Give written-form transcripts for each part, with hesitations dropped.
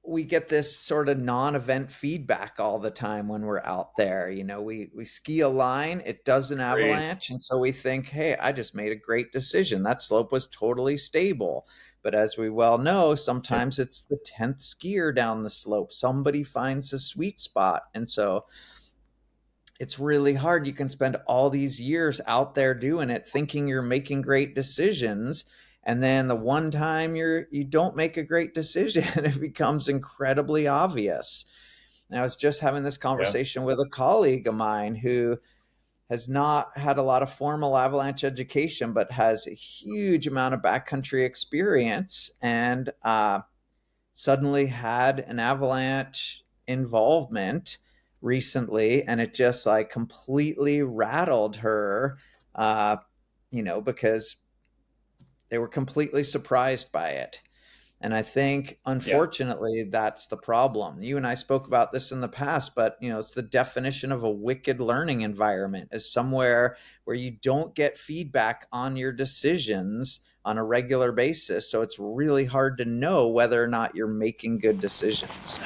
we get this sort of non-event feedback all the time when we're out there. We ski a line, it does an Great. avalanche, and so we think, hey, I just made a great decision. That slope was totally stable. But as we well know, Yep. sometimes it's the 10th skier down the slope. Somebody finds a sweet spot. And so it's really hard. You can spend all these years out there doing it, thinking you're making great decisions. And then the one time you don't make a great decision, it becomes incredibly obvious. And I was just having this Yeah. conversation with a colleague of mine who has not had a lot of formal avalanche education, but has a huge amount of backcountry experience, and suddenly had an avalanche involvement recently, and it just like completely rattled her, uh, because they were completely surprised by it. And I think, Yeah. unfortunately, that's the problem. You and I spoke about this in the past, but it's the definition of a wicked learning environment is somewhere where you don't get feedback on your decisions on a regular basis. So it's really hard to know whether or not you're making good decisions.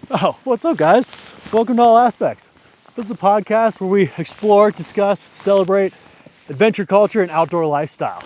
Oh, what's up, guys? Welcome to All Aspects. This is a podcast where we explore, discuss, celebrate adventure culture and outdoor lifestyle.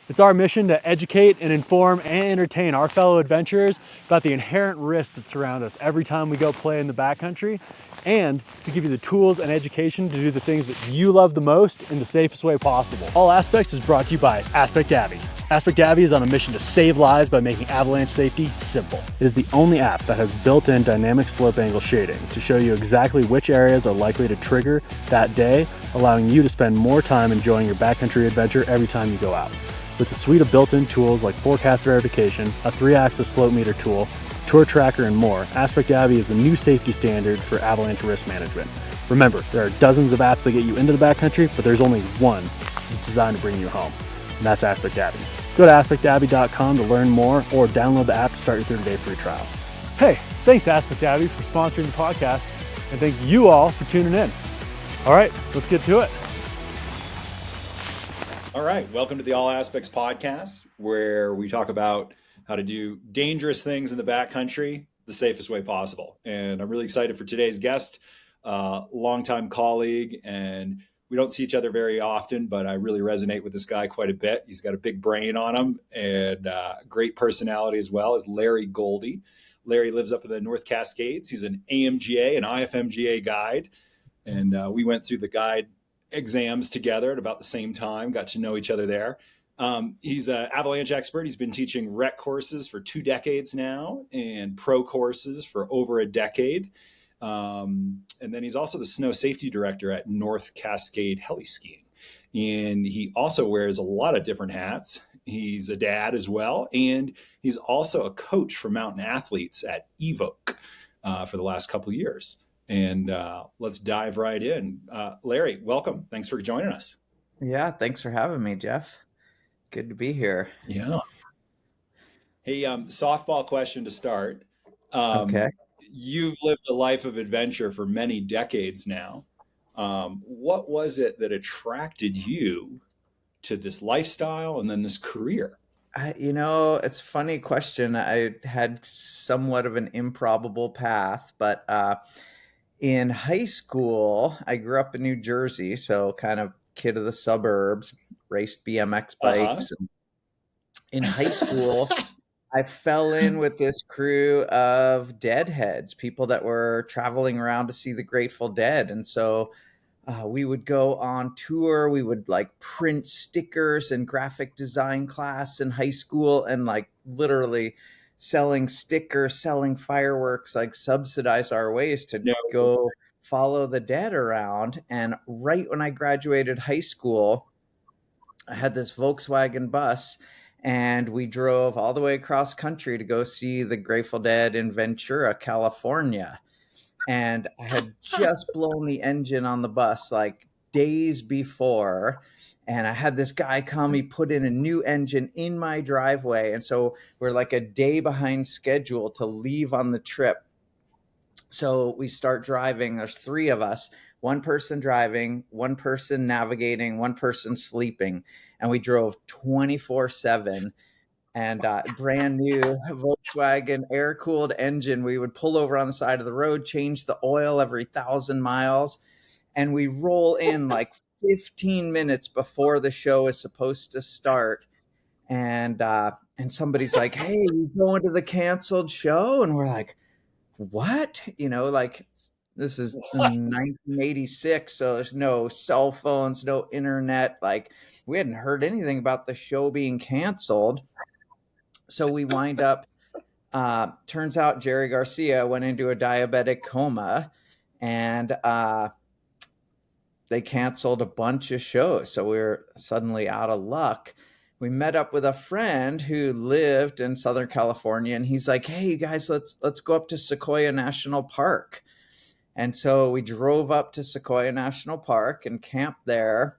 It's our mission to educate and inform and entertain our fellow adventurers about the inherent risks that surround us every time we go play in the backcountry, and to give you the tools and education to do the things that you love the most in the safest way possible. All Aspects is brought to you by AspectAvy. AspectAvy is on a mission to save lives by making avalanche safety simple. It is the only app that has built-in dynamic slope angle shading to show you exactly which areas are likely to trigger that day, allowing you to spend more time enjoying your backcountry adventure every time you go out. With a suite of built-in tools like forecast verification, a 3-axis slope meter tool, tour tracker, and more, AspectAvy is the new safety standard for avalanche risk management. Remember, there are dozens of apps that get you into the backcountry, but there's only one that's designed to bring you home, and that's AspectAvy. Go to AspectAvy.com to learn more, or download the app to start your 30-day free trial. Hey, thanks AspectAvy for sponsoring the podcast, and thank you all for tuning in. All right, let's get to it. All right. Welcome to the All Aspects podcast, where we talk about how to do dangerous things in the backcountry the safest way possible. And I'm really excited for today's guest, longtime colleague, and we don't see each other very often, but I really resonate with this guy quite a bit. He's got a big brain on him and great personality as well, as Larry Goldie. Larry lives up in the North Cascades. He's an AMGA, an IFMGA guide, and we went through the guide exams together at about the same time, got to know each other there. He's an avalanche expert. He's been teaching rec courses for 2 decades now and pro courses for over a decade. And then he's also the snow safety director at North Cascade Heli skiing. And he also wears a lot of different hats. He's a dad as well. And he's also a coach for mountain athletes at Evoke for the last couple of years. And let's dive right in. Larry, welcome. Thanks for joining us. Yeah, thanks for having me, Jeff. Good to be here. Yeah. Hey, softball question to start. Okay. You've lived a life of adventure for many decades now. What was it that attracted you to this lifestyle and then this career? It's a funny question. I had somewhat of an improbable path, but in high school, I grew up in New Jersey, so kind of kid of the suburbs, raced BMX Uh-huh. bikes. And in high school, I fell in with this crew of deadheads, people that were traveling around to see the Grateful Dead. And so we would go on tour. We would like print stickers in graphic design class in high school, and like literally selling stickers, selling fireworks, like subsidize our ways to No. go follow the dead around. And right when I graduated high school, I had this Volkswagen bus, and we drove all the way across country to go see the Grateful Dead in Ventura, California. And I had just blown the engine on the bus like days before. And I had this guy come, he put in a new engine in my driveway. And so we're like a day behind schedule to leave on the trip. So we start driving. There's 3 of us, one person driving, one person navigating, one person sleeping. And we drove 24/7 and brand new Volkswagen air-cooled engine. We would pull over on the side of the road, change the oil every 1,000 miles, and we roll in like 15 minutes before the show is supposed to start. And somebody's like, "Hey, you going to the canceled show?" And we're like, "What?" Like, this is What? 1986, so there's no cell phones, no internet. Like, we hadn't heard anything about the show being canceled. So we wind up, turns out Jerry Garcia went into a diabetic coma, and they canceled a bunch of shows. So we were suddenly out of luck. We met up with a friend who lived in Southern California, and he's like, "Hey, you guys, let's go up to Sequoia National Park." And so we drove up to Sequoia National Park and camped there.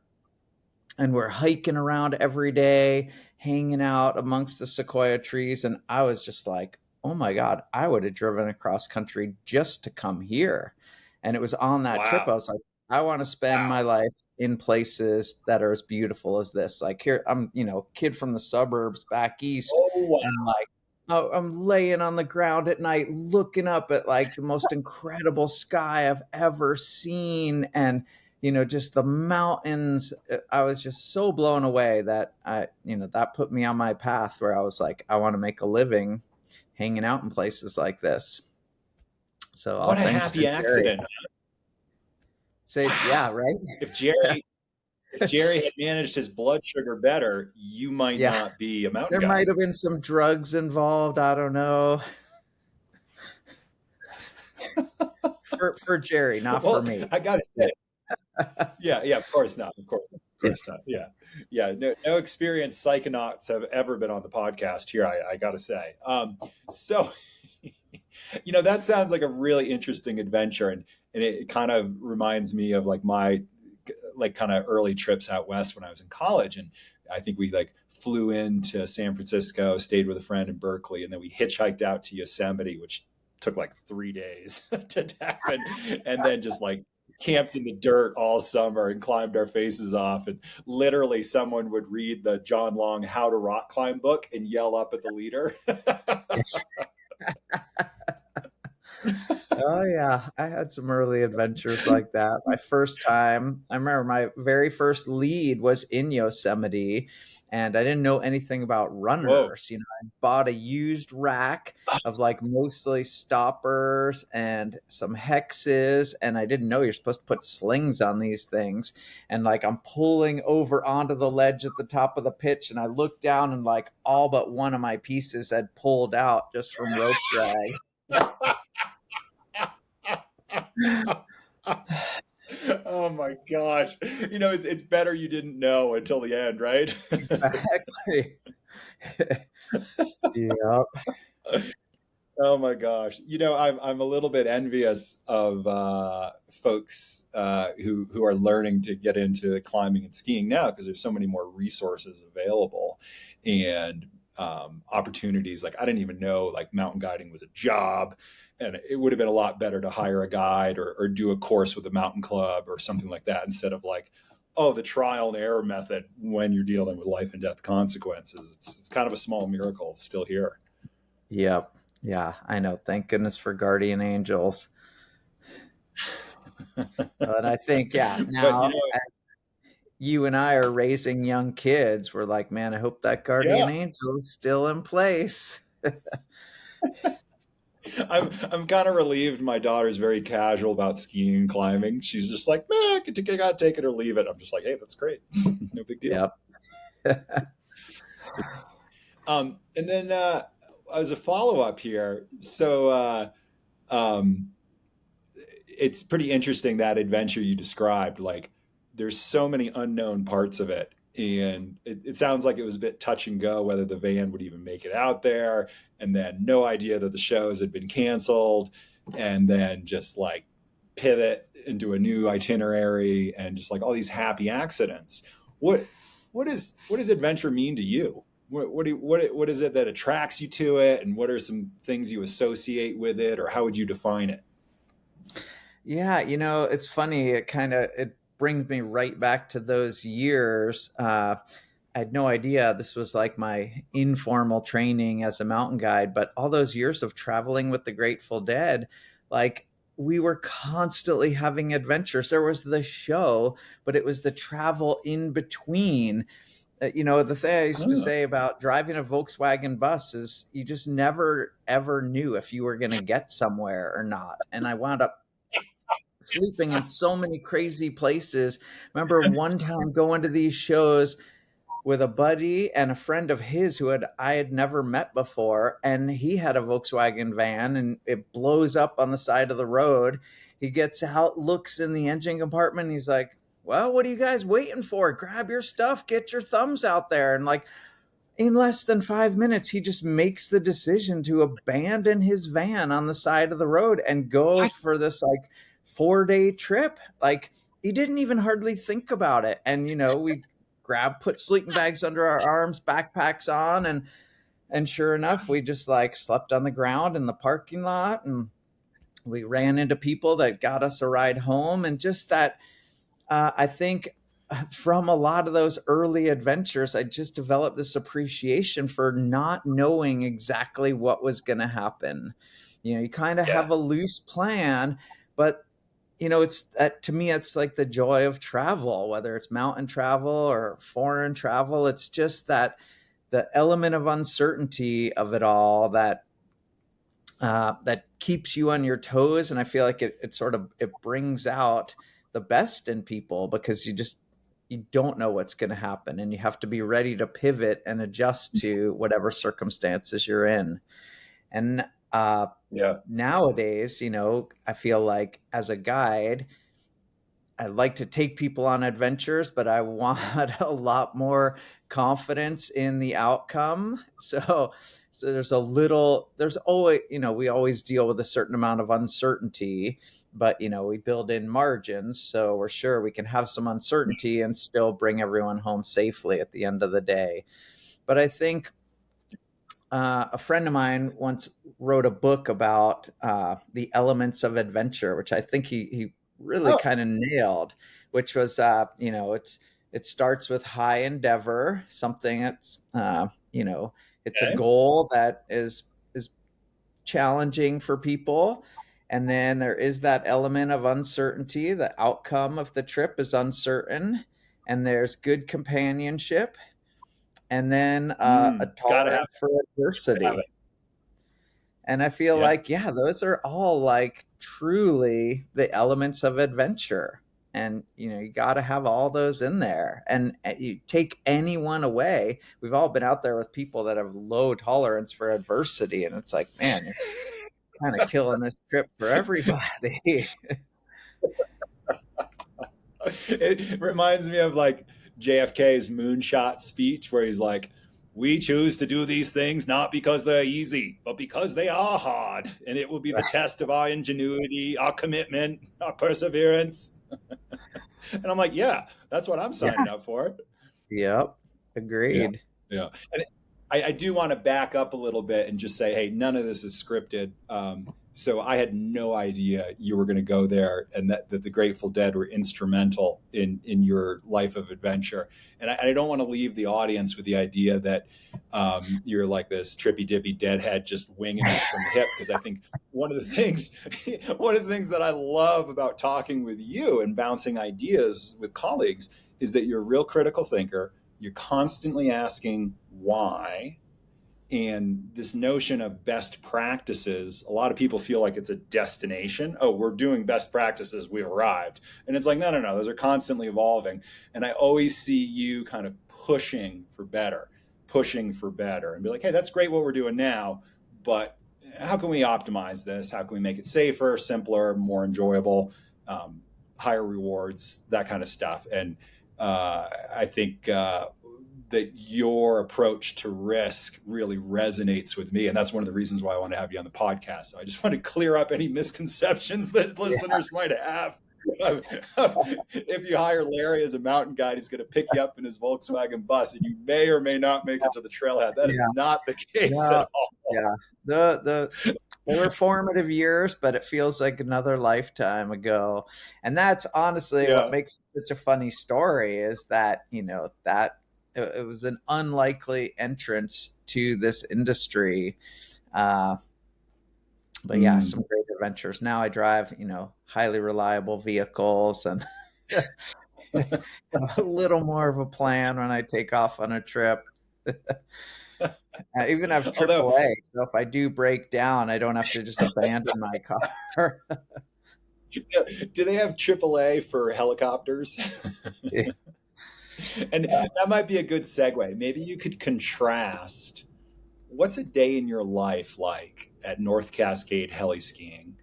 And we're hiking around every day, hanging out amongst the sequoia trees. And I was just like, "Oh my God, I would have driven across country just to come here." And it was on that trip, I Wow. was like, I want to spend my Wow. life in places that are as beautiful as this. Like, here, I'm, kid from the suburbs back east, Oh, wow. and like, I'm laying on the ground at night, looking up at like the most incredible sky I've ever seen. And just the mountains. I was just so blown away that that put me on my path where I was like, I want to make a living hanging out in places like this. So all What a thanks to happy Jerry. accident. Say, Wow. yeah, right. If Jerry had managed his blood sugar better, you might Yeah, not be a mountain there guide. might have been some drugs involved. I don't know. For Jerry, not for Well, me. I gotta say, yeah, of course not. Of course not. Yeah. No experienced psychonauts have ever been on the podcast here. I gotta say. So, that sounds like a really interesting adventure, and it kind of reminds me of like my kind of early trips out west when I was in college, and I think we like flew into San Francisco, stayed with a friend in Berkeley, and then we hitchhiked out to Yosemite, which took like 3 days to happen, and then just like camped in the dirt all summer and climbed our faces off. And literally someone would read the John Long How to Rock Climb book and yell up at the leader. Oh yeah, I had some early adventures like that. My first time, I remember my very first lead was in Yosemite, and I didn't know anything about Whoa. runners. I bought a used rack of like mostly stoppers and some hexes, and I didn't know you're supposed to put slings on these things. And like, I'm pulling over onto the ledge at the top of the pitch, and I look down, and like all but one of my pieces had pulled out just from rope drag. Oh my gosh. It's better you didn't know until the end, right? Exactly. Yeah. Oh my gosh. I'm a little bit envious of folks who are learning to get into climbing and skiing now, because there's so many more resources available and opportunities. Like, I didn't even know like mountain guiding was a job, and it would have been a lot better to hire a guide or do a course with a mountain club or something like that, instead of like, oh, the trial and error method when you're dealing with life and death consequences. It's kind of a small miracle it's still here. Yep. Yeah, I know. Thank goodness for guardian angels. And I think, yeah, But now as you and I are raising young kids, we're like, man, I hope that guardian yeah, angel is still in place. I'm kind of relieved my daughter's very casual about skiing and climbing. She's just like, man, I gotta take it or leave it. I'm just like, hey, that's great. No big deal. Yep. And then as a follow-up here, so it's pretty interesting, that adventure you described. Like, there's so many unknown parts of it. And it sounds like it was a bit touch and go whether the van would even make it out there. And then no idea that the shows had been canceled. And then just like pivot into a new itinerary, and just like all these happy accidents. What does adventure mean to you? What is it that attracts you to it? And what are some things you associate with it? Or how would you define it? Yeah, it's funny. It brings me right back to those years. I had no idea this was like my informal training as a mountain guide, but all those years of traveling with the Grateful Dead, like we were constantly having adventures. There was the show, but it was the travel in between. The thing I used to Oh, say about driving a Volkswagen bus is you just never ever knew if you were going to get somewhere or not. And I wound up sleeping in so many crazy places. Remember one time going to these shows with a buddy and a friend of his who I had never met before, and he had a Volkswagen van and it blows up on the side of the road. He gets out, looks in the engine compartment, and he's like, "Well, what are you guys waiting for? Grab your stuff, get your thumbs out there." And like in less than 5 minutes, he just makes the decision to abandon his van on the side of the road and go what? for this like 4-day trip. Like he didn't even hardly think about it. And we put sleeping bags under our arms, backpacks on, and sure enough, we just like slept on the ground in the parking lot, and we ran into people that got us a ride home. And just that, I think from a lot of those early adventures, I just developed this appreciation for not knowing exactly what was going to happen. You kind of have Yeah. a loose plan, but it's to me, it's like the joy of travel, whether it's mountain travel or foreign travel. It's just that the element of uncertainty of it all that keeps you on your toes. And I feel like it sort of, it brings out the best in people, because you don't know what's going to happen, and you have to be ready to pivot and adjust to whatever circumstances you're in. And Yeah. nowadays, I feel like as a guide, I like to take people on adventures, but I want a lot more confidence in the outcome. So there's always, we always deal with a certain amount of uncertainty, but we build in margins. So we're sure we can have some uncertainty and still bring everyone home safely at the end of the day. But I think a friend of mine once wrote a book about the elements of adventure, which I think he really Oh, kind of nailed, which was, it starts with high endeavor, something that's, it's a okay. goal that is challenging for people. And then there is that element of uncertainty. The outcome of the trip is uncertain. And there's good companionship, and then a Gotta have tolerance for it. Have adversity. it. And I feel Yeah. like, yeah, those are all like truly the elements of adventure. And, you got to have all those in there. And you take anyone away. We've all been out there with people that have low tolerance for adversity. And it's like, man, you're kind of killing this trip for everybody. It reminds me of like JFK's moonshot speech where he's like, "We choose to do these things not because they're easy, but because they are hard. And it will be the test of our ingenuity, our commitment, our perseverance." And I'm like, yeah, that's what I'm Yeah. signing up for. Yep. Yeah. Agreed. Yeah. And I do want to back up a little bit and just say, hey, none of this is scripted. So I had no idea you were going to go there, and that the Grateful Dead were instrumental in your life of adventure. And I don't want to leave the audience with the idea that you're like this trippy dippy deadhead just winging it from the hip. Because I think one of the things that I love about talking with you and bouncing ideas with colleagues is that you're a real critical thinker. You're constantly asking why. And this notion of best practices, a lot of people feel like it's a destination. Oh, we're doing best practices, we've arrived. And it's like, no, those are constantly evolving. And I always see you kind of pushing for better, and be like, hey, that's great what we're doing now, but how can we optimize this? How can we make it safer, simpler, more enjoyable, higher rewards, that kind of stuff. And I think that your approach to risk really resonates with me. And that's one of the reasons why I want to have you on the podcast. So I just want to clear up any misconceptions that listeners might have. If you hire Larry as a mountain guide, he's going to pick you up in his Volkswagen bus and you may or may not make it to the trailhead. That is Yeah. not the case Yeah. at all. Yeah. They were formative years, but it feels like another lifetime ago. And that's honestly what Yeah. makes it such a funny story, is that, that it was an unlikely entrance to this industry. But yeah, some great adventures. Now I drive, highly reliable vehicles and have a little more of a plan when I take off on a trip. I even have Although, AAA, so if I do break down, I don't have to just abandon my car. do they have AAA for helicopters? And that might be a good segue. Maybe you could contrast what's a day in your life like at North Cascade Heli skiing,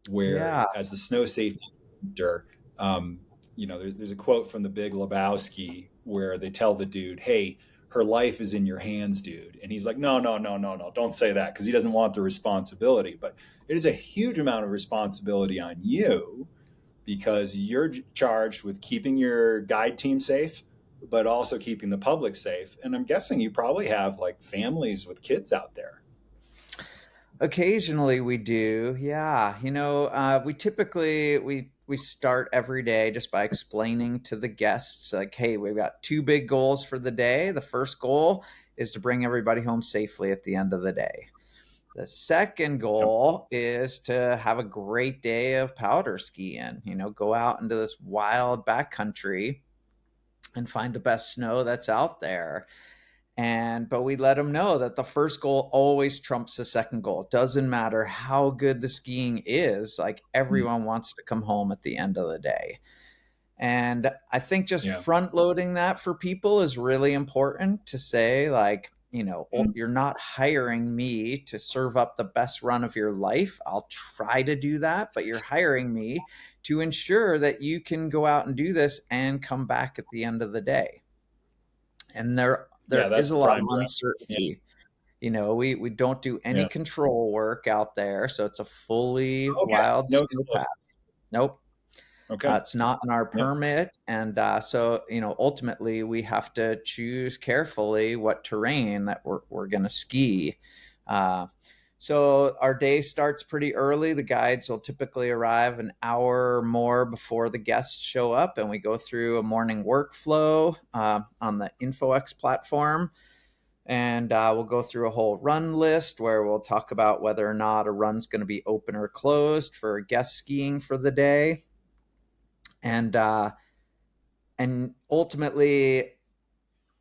where Yeah. as the snow safety instructor, there's a quote from The Big Lebowski where they tell the dude, "Hey, her life is in your hands, dude," and he's like, "No, no, no, no, no, don't say that," because he doesn't want the responsibility. But it is a huge amount of responsibility on you because you're charged with keeping your guide team safe, but also keeping the public safe. And I'm guessing you probably have like families with kids out there. Occasionally we do. Yeah. We typically, we start every day just by explaining to the guests, like, hey, we've got two big goals for the day. The first goal is to bring everybody home safely at the end of the day. The second goal is to have a great day of powder skiing, go out into this wild backcountry and find the best snow that's out there. But we let them know that the first goal always trumps the second goal. It doesn't matter how good the skiing is, like everyone wants to come home at the end of the day. And I think just front loading that for people is really important to say, like, you're not hiring me to serve up the best run of your life. I'll try to do that, but you're hiring me to ensure that you can go out and do this and come back at the end of the day. And there is a lot of uncertainty. We don't do any control work out there, so it's a fully wild snow path. Nope. Okay. It's not in our permit. And so, ultimately we have to choose carefully what terrain that we're going to ski. So our day starts pretty early. The guides will typically arrive an hour or more before the guests show up, and we go through a morning workflow on the InfoX platform. And we'll go through a whole run list where we'll talk about whether or not a run's going to be open or closed for guest skiing for the day. And ultimately,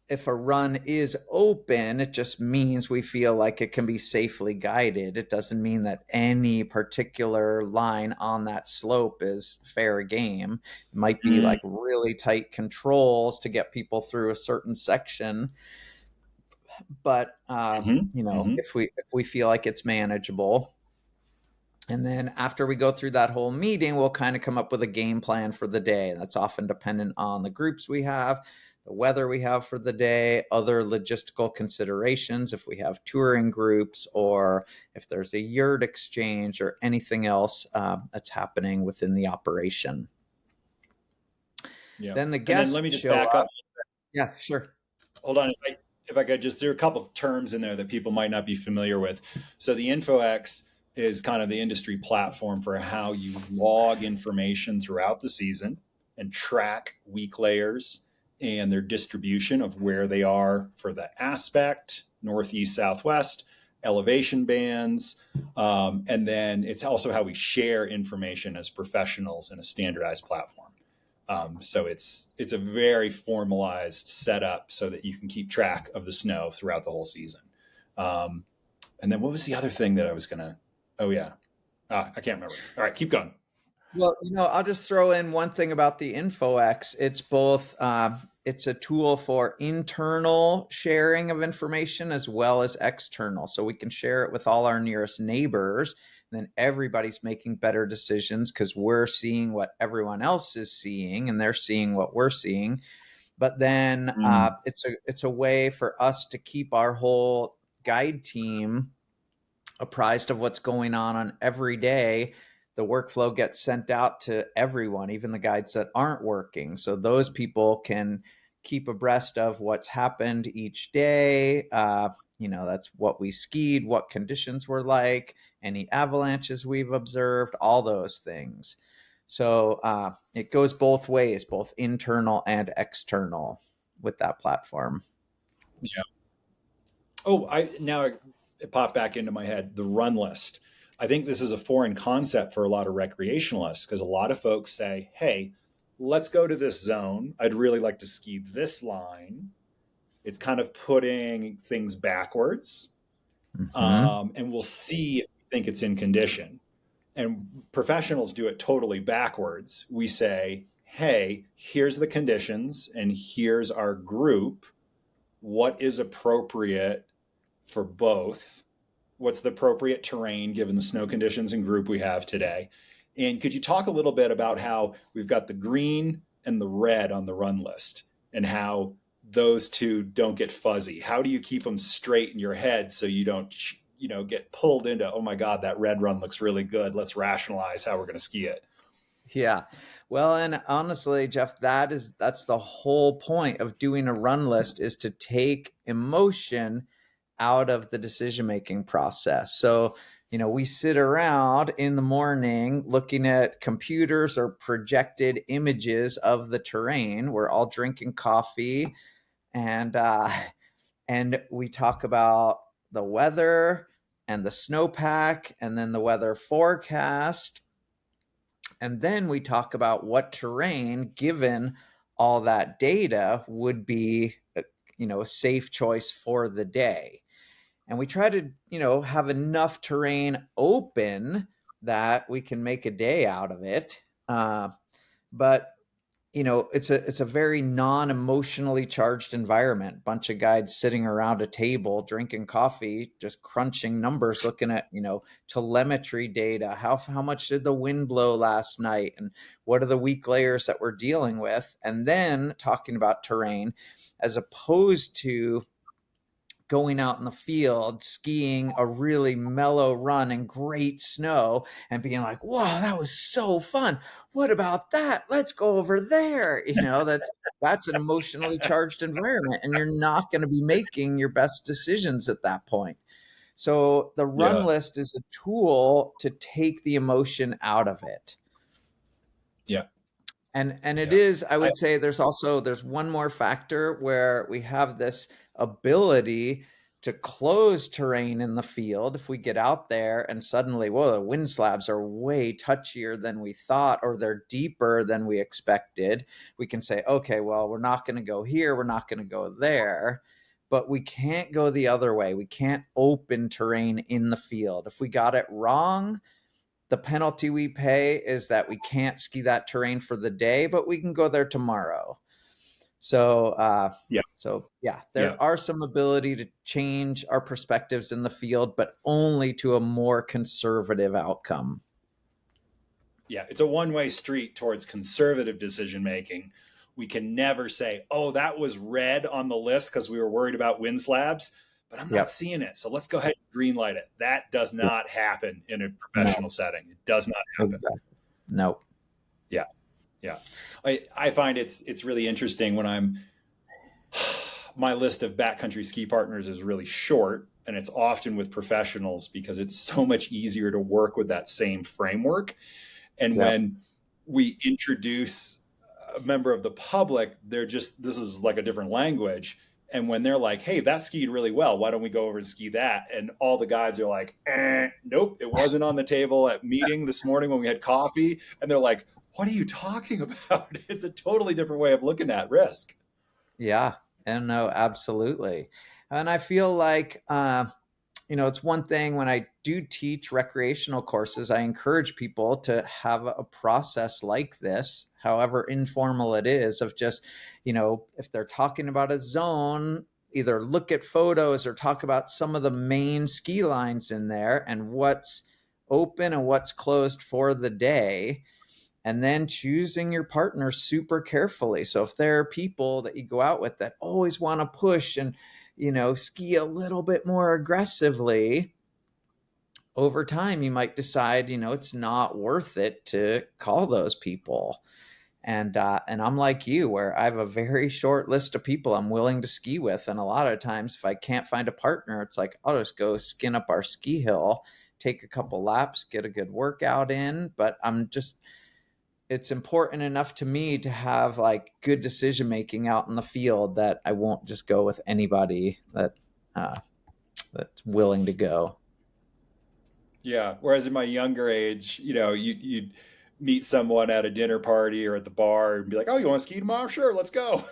if a run is open, it just means we feel like it can be safely guided. It doesn't mean that any particular line on that slope is fair game. It might be like really tight controls to get people through a certain section. But, if we feel like it's manageable. And then after we go through that whole meeting, we'll kind of come up with a game plan for the day. That's often dependent on the groups we have, the weather we have for the day, other logistical considerations, if we have touring groups or if there's a yurt exchange or anything else that's happening within the operation. Then the guests let me just show back up. Yeah, sure. Hold on. If I could just, there are a couple of terms in there that people might not be familiar with. So the InfoX is kind of the industry platform for how you log information throughout the season and track weak layers and their distribution of where they are for the aspect, northeast, southwest, elevation bands. And then it's also how we share information as professionals in a standardized platform. So it's a very formalized setup so that you can keep track of the snow throughout the whole season. And then what was the other thing that I was going to, I can't remember. All right, keep going. Well, I'll just throw in one thing about the InfoX. It's both, it's a tool for internal sharing of information as well as external. So we can share it with all our nearest neighbors. And then everybody's making better decisions because we're seeing what everyone else is seeing and they're seeing what we're seeing. But then it's a way for us to keep our whole guide team apprised of what's going on every day. The workflow gets sent out to everyone, even the guides that aren't working. So those people can keep abreast of what's happened each day. That's what we skied, what conditions were like, any avalanches we've observed, all those things. So it goes both ways, both internal and external with that platform. Yeah. Oh, it popped back into my head, the run list. I think this is a foreign concept for a lot of recreationalists because a lot of folks say, hey, let's go to this zone. I'd really like to ski this line. It's kind of putting things backwards, Mm-hmm. and we'll see if we think it's in condition. And professionals do it totally backwards. We say, hey, here's the conditions, and here's our group. What is appropriate for both? What's the appropriate terrain given the snow conditions and group we have today? And could you talk a little bit about how we've got the green and the red on the run list and how those two don't get fuzzy? How do you keep them straight in your head so you don't, get pulled into, oh my God, that red run looks really good. Let's rationalize how we're going to ski it. Yeah. Well, and honestly, Jeff, that's the whole point of doing a run list, is to take emotion out of the decision-making process. So, we sit around in the morning looking at computers or projected images of the terrain. We're all drinking coffee, and and we talk about the weather and the snowpack and then the weather forecast. And then we talk about what terrain, given all that data, would be a safe choice for the day. And we try to, have enough terrain open that we can make a day out of it. But it's a very non-emotionally charged environment. Bunch of guys sitting around a table drinking coffee, just crunching numbers, looking at telemetry data. How much did the wind blow last night, and what are the weak layers that we're dealing with, and then talking about terrain, as opposed to going out in the field, skiing a really mellow run in great snow and being like, "Wow, that was so fun. What about that? Let's go over there." That's an emotionally charged environment, and you're not going to be making your best decisions at that point. So the run Yeah. list is a tool to take the emotion out of it. Yeah. And it Yeah. is, I I, would say, there's one more factor where we have this ability to close terrain in the field. If we get out there and suddenly, whoa, the wind slabs are way touchier than we thought, or they're deeper than we expected, we can say, okay, well, we're not going to go here, we're not going to go there. But we can't go the other way. We can't open terrain in the field. If we got it wrong, the penalty we pay is that we can't ski that terrain for the day, but we can go there tomorrow. So, yeah. yeah, Yeah. there are some ability to change our perspectives in the field, but only to a more conservative outcome. Yeah, it's a one-way street towards conservative decision making. We can never say, "Oh, that was red on the list because we were worried about wind slabs, but I'm not Yep. seeing it, so let's go ahead and green light it." That does Yep. not happen in a No. professional setting. It does not happen. Exactly. No. Yeah, yeah. I find it's really interesting when I'm my list of backcountry ski partners is really short, and it's often with professionals because it's so much easier to work with that same framework. And Yep. when we introduce a member of the public, this is like a different language. And when they're like, hey, that skied really well, why don't we go over and ski that? And all the guys are like, nope, it wasn't on the table at meeting this morning when we had coffee. And they're like, what are you talking about? It's a totally different way of looking at risk. Yeah. And no, absolutely. And I feel like, it's one thing when I do teach recreational courses, I encourage people to have a process like this, however informal it is, of just, if they're talking about a zone, either look at photos or talk about some of the main ski lines in there and what's open and what's closed for the day. And then choosing your partner super carefully. So if there are people that you go out with that always want to push and ski a little bit more aggressively, over time you might decide it's not worth it to call those people. And I'm like you, where I have a very short list of people I'm willing to ski with, and a lot of times if I can't find a partner, it's like I'll just go skin up our ski hill, take a couple laps, get a good workout in. But I'm just it's important enough to me to have like good decision making out in the field that I won't just go with anybody that's willing to go. Yeah. Whereas in my younger age, you'd meet someone at a dinner party or at the bar and be like, "Oh, you want to ski tomorrow? Sure, let's go."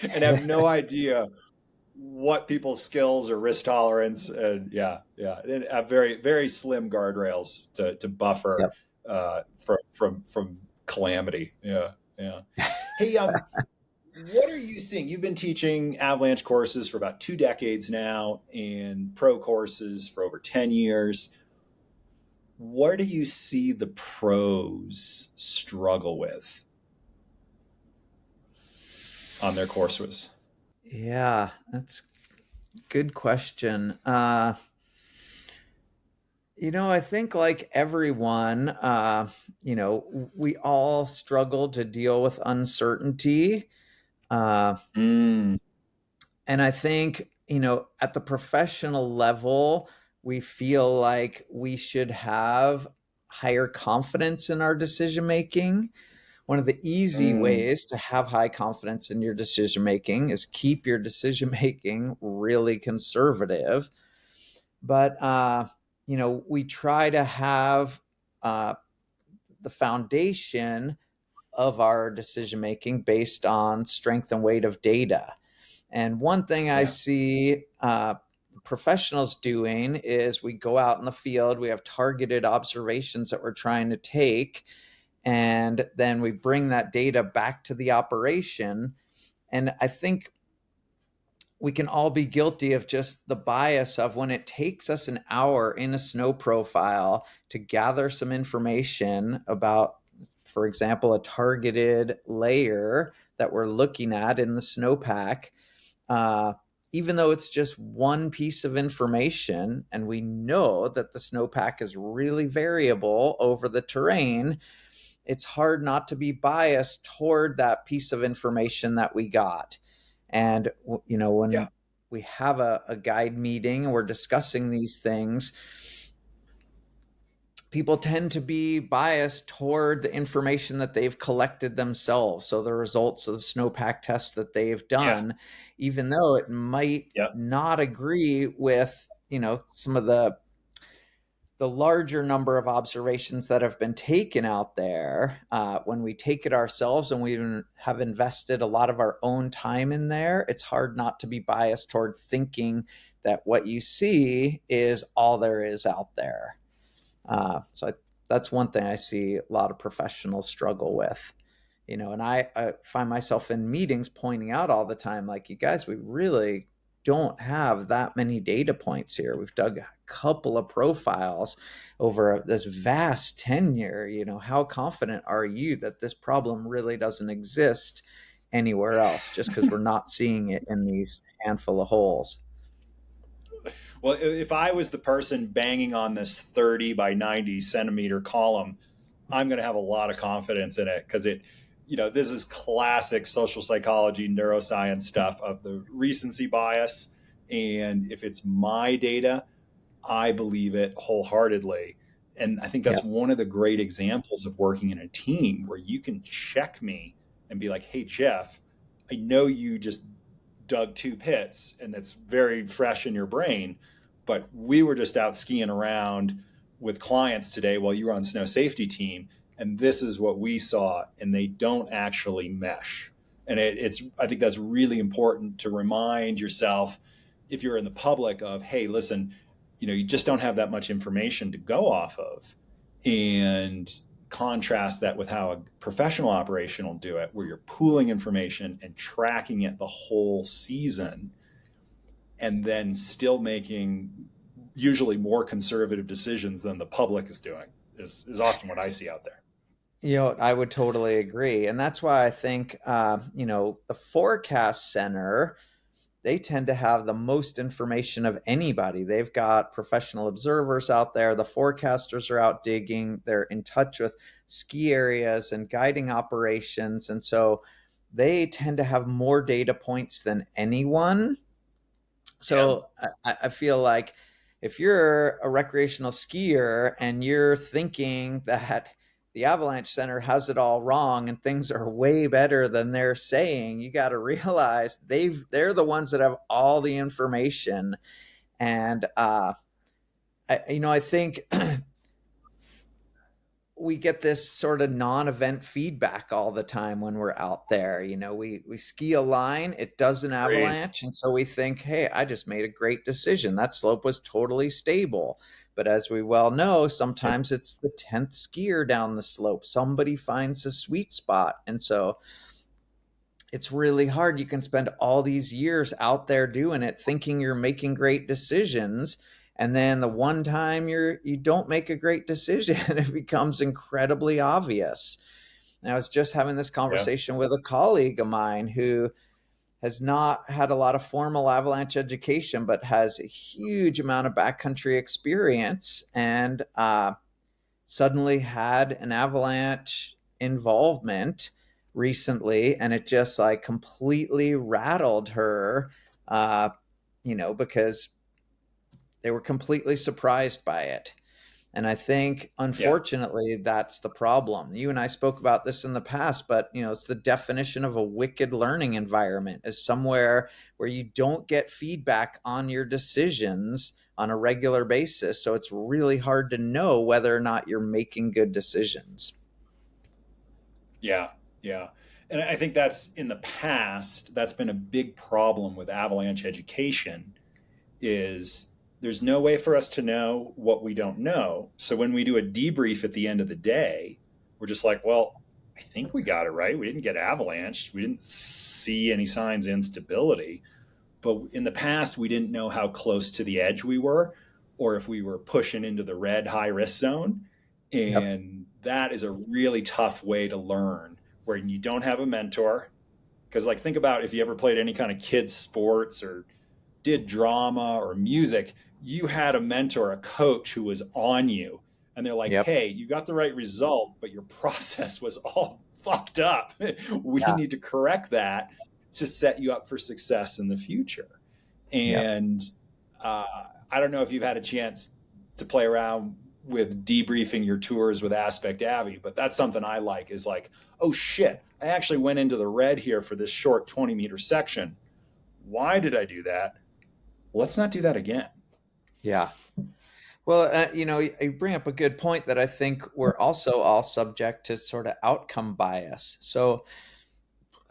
And have no idea what people's skills or risk tolerance, and and have very very slim guardrails to buffer Yep. from calamity. Yeah, yeah. Hey, what are you seeing? You've been teaching Avalanche courses for about 2 decades now, and pro courses for over 10 years. Where do you see the pros struggle with on their courses? Yeah, that's a good question. I think like everyone, we all struggle to deal with uncertainty. Uh, Mm, and I think, at the professional level, we feel like we should have higher confidence in our decision making. One of the easy mm, ways to have high confidence in your decision making is keep your decision making really conservative. But we try to have uh, the foundation of our decision making based on strength and weight of data. And one thing I yeah, see professionals doing is we go out in the field, we have targeted observations that we're trying to take, and then we bring that data back to the operation. And I think we can all be guilty of just the bias of when it takes us an hour in a snow profile to gather some information about, for example, a targeted layer that we're looking at in the snowpack. Uh, Even though it's just one piece of information, and we know that the snowpack is really variable over the terrain, it's hard not to be biased toward that piece of information that we got. And, yeah, when we have a guide meeting and we're discussing these things, people tend to be biased toward the information that they've collected themselves. So the results of the snowpack tests that they've yeah, done, even though it might yeah, not agree with, some of the larger number of observations that have been taken out there, when we take it ourselves and we have invested a lot of our own time in there, it's hard not to be biased toward thinking that what you see is all there is out there. That's one thing I see a lot of professionals struggle with. And I find myself in meetings pointing out all the time, like, you guys, we really don't have that many data points here. We've dug a couple of profiles over this vast tenure. How confident are you that this problem really doesn't exist anywhere else just because we're not seeing it in these handful of holes? Well, if I was the person banging on this 30 by 90 centimeter column, I'm going to have a lot of confidence in it because this is classic social psychology, neuroscience stuff of the recency bias. And if it's my data, I believe it wholeheartedly. And I think Yeah. that's one of the great examples of working in a team where you can check me and be like, "Hey, Jeff, I know you just dug 2 pits and that's very fresh in your brain, but we were just out skiing around with clients today while you were on snow safety team. And this is what we saw, and they don't actually mesh." And I think that's really important to remind yourself if you're in the public of, "Hey, listen, you just don't have that much information to go off of." And contrast that with how a professional operation will do it, where you're pooling information and tracking it the whole season, and then still making usually more conservative decisions than the public is doing, is often what I see out there. I would totally agree. And that's why I think, the Forecast Center, they tend to have the most information of anybody. They've got professional observers out there. The forecasters are out digging. They're in touch with ski areas and guiding operations. And so they tend to have more data points than anyone. Yeah. So I feel like if you're a recreational skier and you're thinking that the Avalanche Center has it all wrong and things are way better than they're saying, you got to realize they're the ones that have all the information. And I think we get this sort of non-event feedback all the time when we're out there. We ski a line, it does an avalanche, and so we think, hey, I just made a great decision. That slope was totally stable. But as we well know, sometimes it's the 10th skier down the slope. Somebody finds a sweet spot. And so it's really hard. You can spend all these years out there doing it, thinking you're making great decisions. And then the one time you don't make a great decision, it becomes incredibly obvious. And I was just having this conversation with a colleague of mine who has not had a lot of formal avalanche education, but has a huge amount of backcountry experience, and suddenly had an avalanche involvement recently, and it just like completely rattled her, because they were completely surprised by it. And I think, unfortunately, that's the problem. You and I spoke about this in the past, but it's the definition of a wicked learning environment, is somewhere where you don't get feedback on your decisions on a regular basis. So it's really hard to know whether or not you're making good decisions. Yeah. And I think that's, in the past, that's been a big problem with avalanche education, is there's no way for us to know what we don't know. So when we do a debrief at the end of the day, we're just like, well, I think we got it right. We didn't get avalanched. We didn't see any signs of instability. But in the past, we didn't know how close to the edge we were, or if we were pushing into the red high risk zone. And that is a really tough way to learn, where you don't have a mentor. Because think about if you ever played any kind of kids sports or did drama or music, you had a mentor, a coach who was on you, and they're like, hey, you got the right result, but your process was all fucked up. We need to correct that to set you up for success in the future. And I don't know if you've had a chance to play around with debriefing your tours with AspectAvy, but that's something I like, is like, oh shit, I actually went into the red here for this short 20-meter section. Why did I do that? Let's not do that again. Yeah. Well, you bring up a good point, that I think we're also all subject to sort of outcome bias. So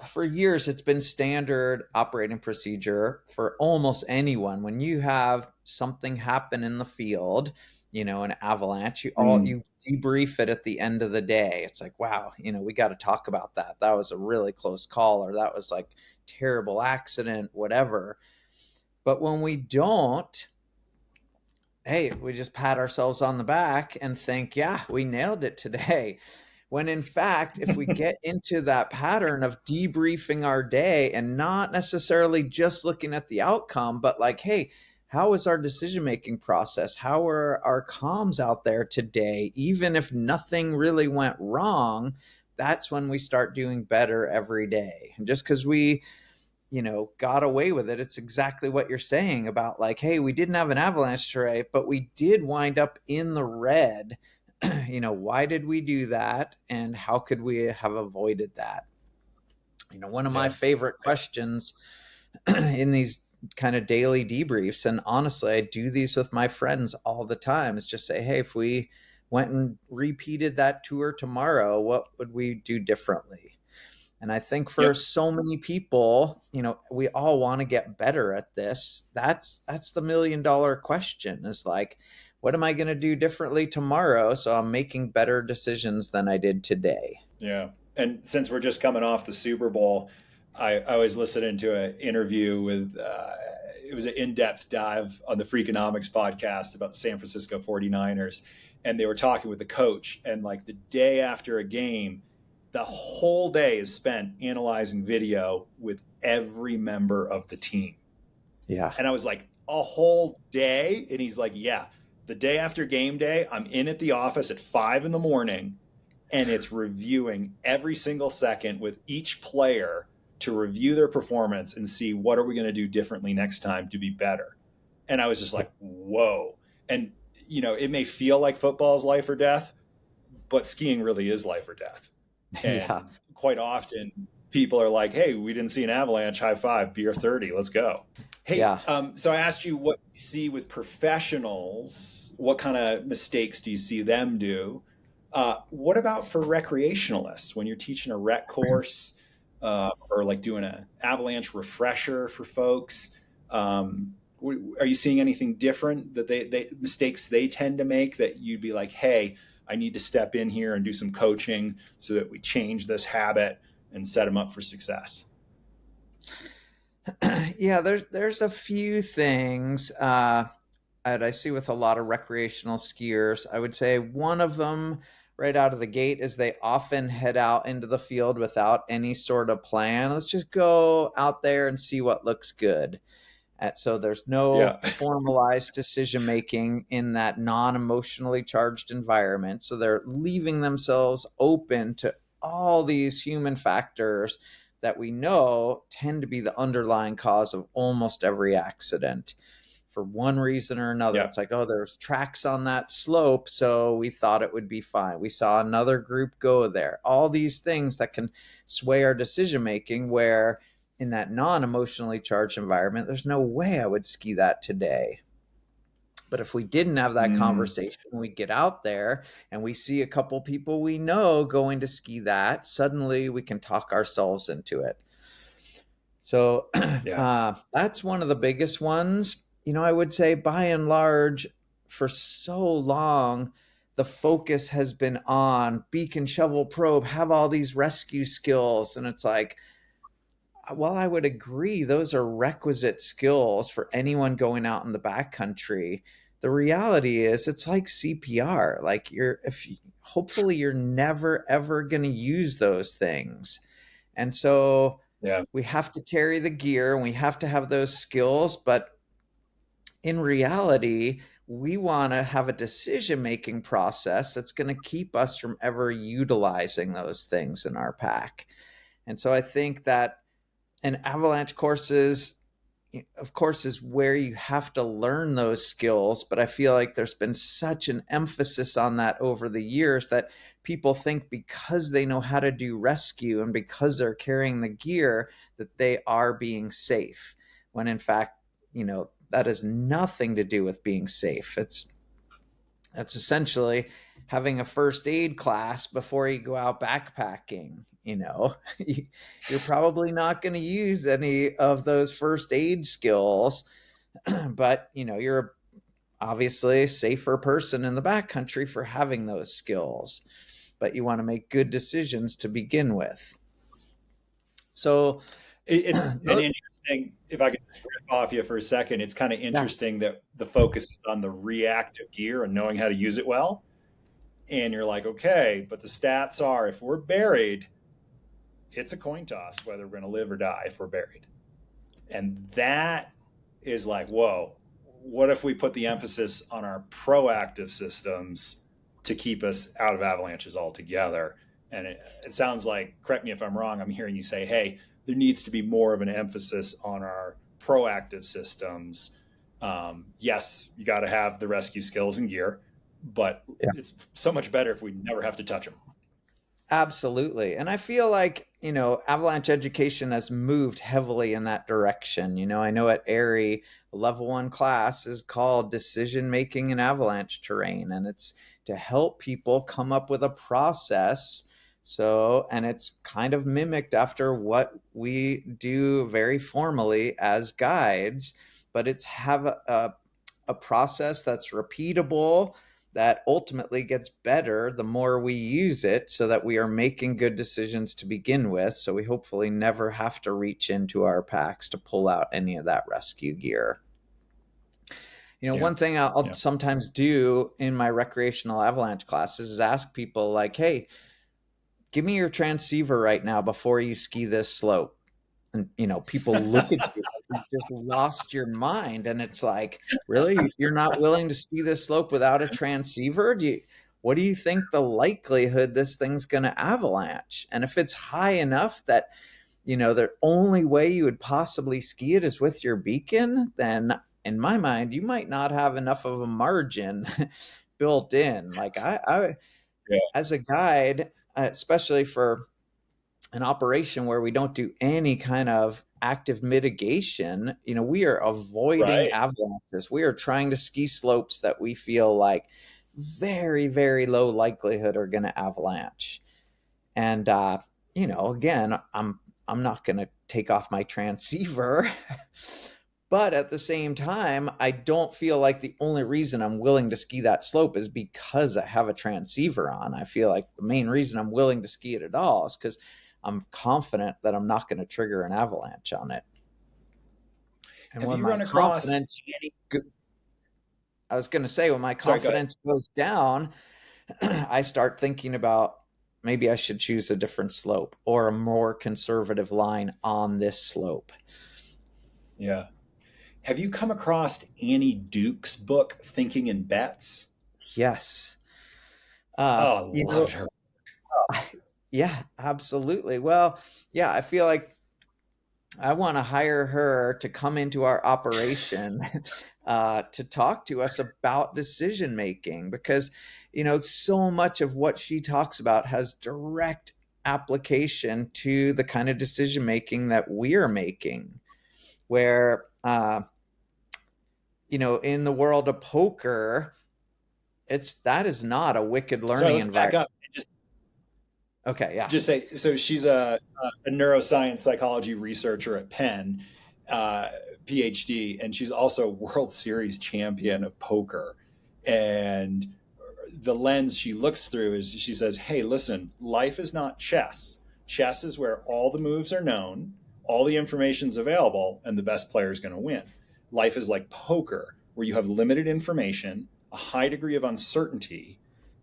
for years, it's been standard operating procedure for almost anyone. When you have something happen in the field, an avalanche, you debrief it at the end of the day. It's like, wow, we got to talk about that. That was a really close call, or that was like terrible accident, whatever. But when we don't, hey, we just pat ourselves on the back and think, yeah, we nailed it today. When in fact, if we get into that pattern of debriefing our day and not necessarily just looking at the outcome, but like, hey, how is our decision-making process? How are our comms out there today? Even if nothing really went wrong, that's when we start doing better every day. And just because we got away with it, it's exactly what you're saying about like, hey, we didn't have an avalanche today, but we did wind up in the red. Why did we do that? And how could we have avoided that? One of my favorite questions in these kind of daily debriefs, and honestly, I do these with my friends all the time, is just say, hey, if we went and repeated that tour tomorrow, what would we do differently? And I think for so many people, we all want to get better at this. That's the $1 million question, is like, what am I going to do differently tomorrow so I'm making better decisions than I did today? Yeah. And since we're just coming off the Super Bowl, I was listening to an interview with, it was an in-depth dive on the Freakonomics podcast about the San Francisco 49ers. And they were talking with the coach, and like the day after a game, the whole day is spent analyzing video with every member of the team. Yeah. And I was like, a whole day? And he's like, yeah, the day after game day, I'm in at the office at 5 a.m, and it's reviewing every single second with each player to review their performance and see what are we going to do differently next time to be better. And I was just like, whoa. And, it may feel like football is life or death, but skiing really is life or death. Yeah. And quite often people are like, hey, we didn't see an avalanche, high five, beer 30, let's go. Hey, Yeah. so I asked you what you see with professionals. What kind of mistakes do you see them do? What about for recreationalists when you're teaching a rec course or like doing an avalanche refresher for folks? Are you seeing anything different that they mistakes they tend to make that you'd be like, hey, I need to step in here and do some coaching so that we change this habit and set them up for success? Yeah, there's a few things that I see with a lot of recreational skiers. I would say one of them right out of the gate is they often head out into the field without any sort of plan. Let's just go out there and see what looks good. So there's no Yeah. formalized decision making in that non-emotionally charged environment. So they're leaving themselves open to all these human factors that we know tend to be the underlying cause of almost every accident for one reason or another. Yeah. It's like, oh, there's tracks on that slope, so we thought it would be fine. We saw another group go there. All these things that can sway our decision making, where in that non-emotionally charged environment, there's no way I would ski that today. But if we didn't have that conversation, we get out there and we see a couple people we know going to ski that, suddenly we can talk ourselves into it. So Yeah. that's one of the biggest ones. I would say by and large, for so long, the focus has been on beacon, shovel, probe, have all these rescue skills. And it's like, well, I would agree, those are requisite skills for anyone going out in the backcountry. The reality is, it's like CPR. Like hopefully you're never ever going to use those things, and so Yeah. we have to carry the gear and we have to have those skills. But in reality, we want to have a decision making process that's going to keep us from ever utilizing those things in our pack. And so I think that and avalanche courses, of course, is where you have to learn those skills. But I feel like there's been such an emphasis on that over the years that people think because they know how to do rescue and because they're carrying the gear that they are being safe, when in fact, that has nothing to do with being safe. That's essentially having a first aid class before you go out backpacking. You're probably not going to use any of those first aid skills, but you're obviously a safer person in the backcountry for having those skills. But you want to make good decisions to begin with. So It's an interesting, if I could rip off you for a second, it's kind of interesting that the focus is on the reactive gear and knowing how to use it well. And you're like, okay, but the stats are if we're buried, it's a coin toss whether we're going to live or die if we're buried. And that is like, whoa, what if we put the emphasis on our proactive systems to keep us out of avalanches altogether? And it sounds like, correct me if I'm wrong, I'm hearing you say, hey, there needs to be more of an emphasis on our proactive systems. Yes, you got to have the rescue skills and gear, but it's so much better if we never have to touch them. Absolutely. And I feel like, avalanche education has moved heavily in that direction. I know at ARI, level 1 class is called Decision Making in Avalanche Terrain, and it's to help people come up with a process. And it's kind of mimicked after what we do very formally as guides, but it's have a process that's repeatable, that ultimately gets better the more we use it, so that we are making good decisions to begin with. So we hopefully never have to reach into our packs to pull out any of that rescue gear. One thing I'll sometimes do in my recreational avalanche classes is ask people like, hey, give me your transceiver right now before you ski this slope. And, people look at you like you just lost your mind. And it's like, really? You're not willing to ski this slope without a transceiver? What do you think the likelihood this thing's going to avalanche? And if it's high enough that, the only way you would possibly ski it is with your beacon, then in my mind, you might not have enough of a margin built in. Like I Yeah. as a guide, especially for an operation where we don't do any kind of active mitigation, we are avoiding Right. avalanches. We are trying to ski slopes that we feel like very, very low likelihood are going to avalanche. And again, I'm not going to take off my transceiver. But at the same time, I don't feel like the only reason I'm willing to ski that slope is because I have a transceiver on. I feel like the main reason I'm willing to ski it at all is because I'm confident that I'm not going to trigger an avalanche on it. And Have when you my run across confidence, any? I was going to say, when my Sorry, go ahead. confidence goes down, I start thinking about maybe I should choose a different slope or a more conservative line on this slope. Yeah. Have you come across Annie Duke's book, Thinking in Bets? Yes. Oh, I You know, loved her. yeah, absolutely. Well, yeah, I feel like I want to hire her to come into our operation to talk to us about decision making because, so much of what she talks about has direct application to the kind of decision making that we're making, where, in the world of poker, that is not a wicked Sorry, learning let's back environment. up. Okay, yeah. Just say, so she's a neuroscience psychology researcher at Penn, uh, PhD, and she's also World Series champion of poker. And the lens she looks through is she says, hey, listen, life is not chess. Chess is where all the moves are known, all the information's available, and the best player is going to win. Life is like poker, where you have limited information, a high degree of uncertainty,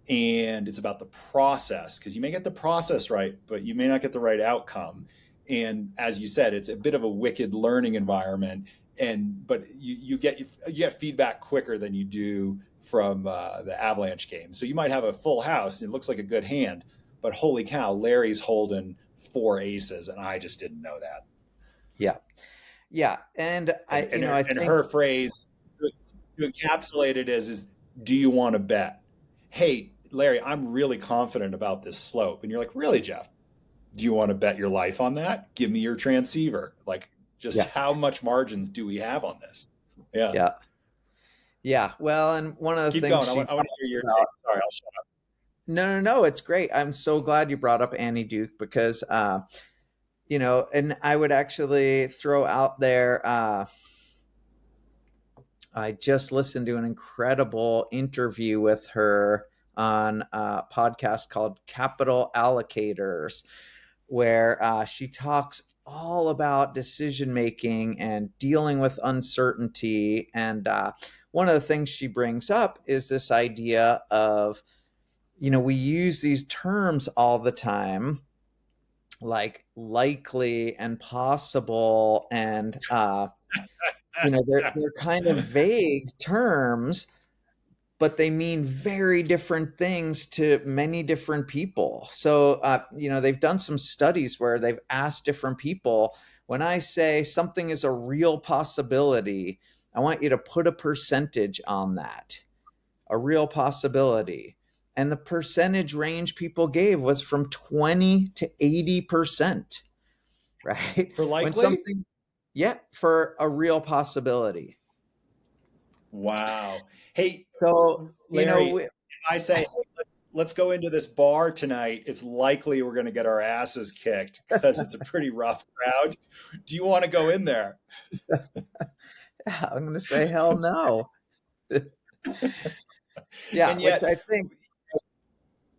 and it's about the process, because you may get the process right, but you may not get the right outcome. And as you said, it's a bit of a wicked learning environment, but you get feedback quicker than you do from the Avalanche game. So you might have a full house and it looks like a good hand, but holy cow, Larry's holding 4 aces, and I just didn't know that. Yeah. Yeah. And I And think, her phrase to encapsulate it is, do you want to bet? Hey, Larry, I'm really confident about this slope. And you're like, really, Jeff? Do you want to bet your life on that? Give me your transceiver. Like, just yeah, how much margins do we have on this? Yeah. yeah. Yeah. Well, and one of the Keep things going. I she want to talks hear your take. about, Sorry, I'll shut up. no, it's great. I'm so glad you brought up Annie Duke because, and I would actually throw out there, I just listened to an incredible interview with her on a podcast called Capital Allocators, where she talks all about decision making and dealing with uncertainty. And one of the things she brings up is this idea of, we use these terms all the time, like likely and possible, and they're kind of vague terms, but they mean very different things to many different people. So, they've done some studies where they've asked different people, when I say something is a real possibility, I want you to put a percentage on that, a real possibility. And the percentage range people gave was from 20 to 80%, right? For When likely? something, yeah, for a real possibility. Wow. Hey, So, Larry, if I say, hey, let's go into this bar tonight, it's likely we're going to get our asses kicked because it's a pretty rough crowd. Do you want to go in there? I'm going to say hell no. Yeah, And which yet, I think,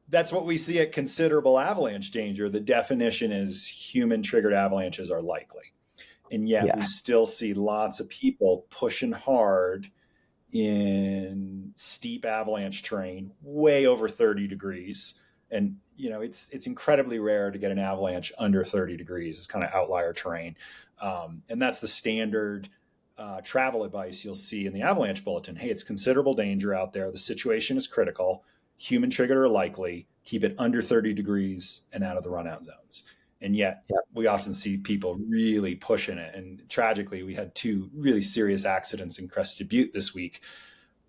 that's what we see at considerable avalanche danger. The definition is human triggered avalanches are likely. And yet, we yeah, still see lots of people pushing hard in steep avalanche terrain, way over 30 degrees. And it's incredibly rare to get an avalanche under 30 degrees. It's kind of outlier terrain, and that's the standard travel advice you'll see in the avalanche bulletin. Hey, it's considerable danger out there. The situation is critical. Human triggered or likely. Keep it under 30 degrees and out of the run out zones. And yet Yep. we often see people really pushing it. And tragically, we had 2 really serious accidents in Crested Butte this week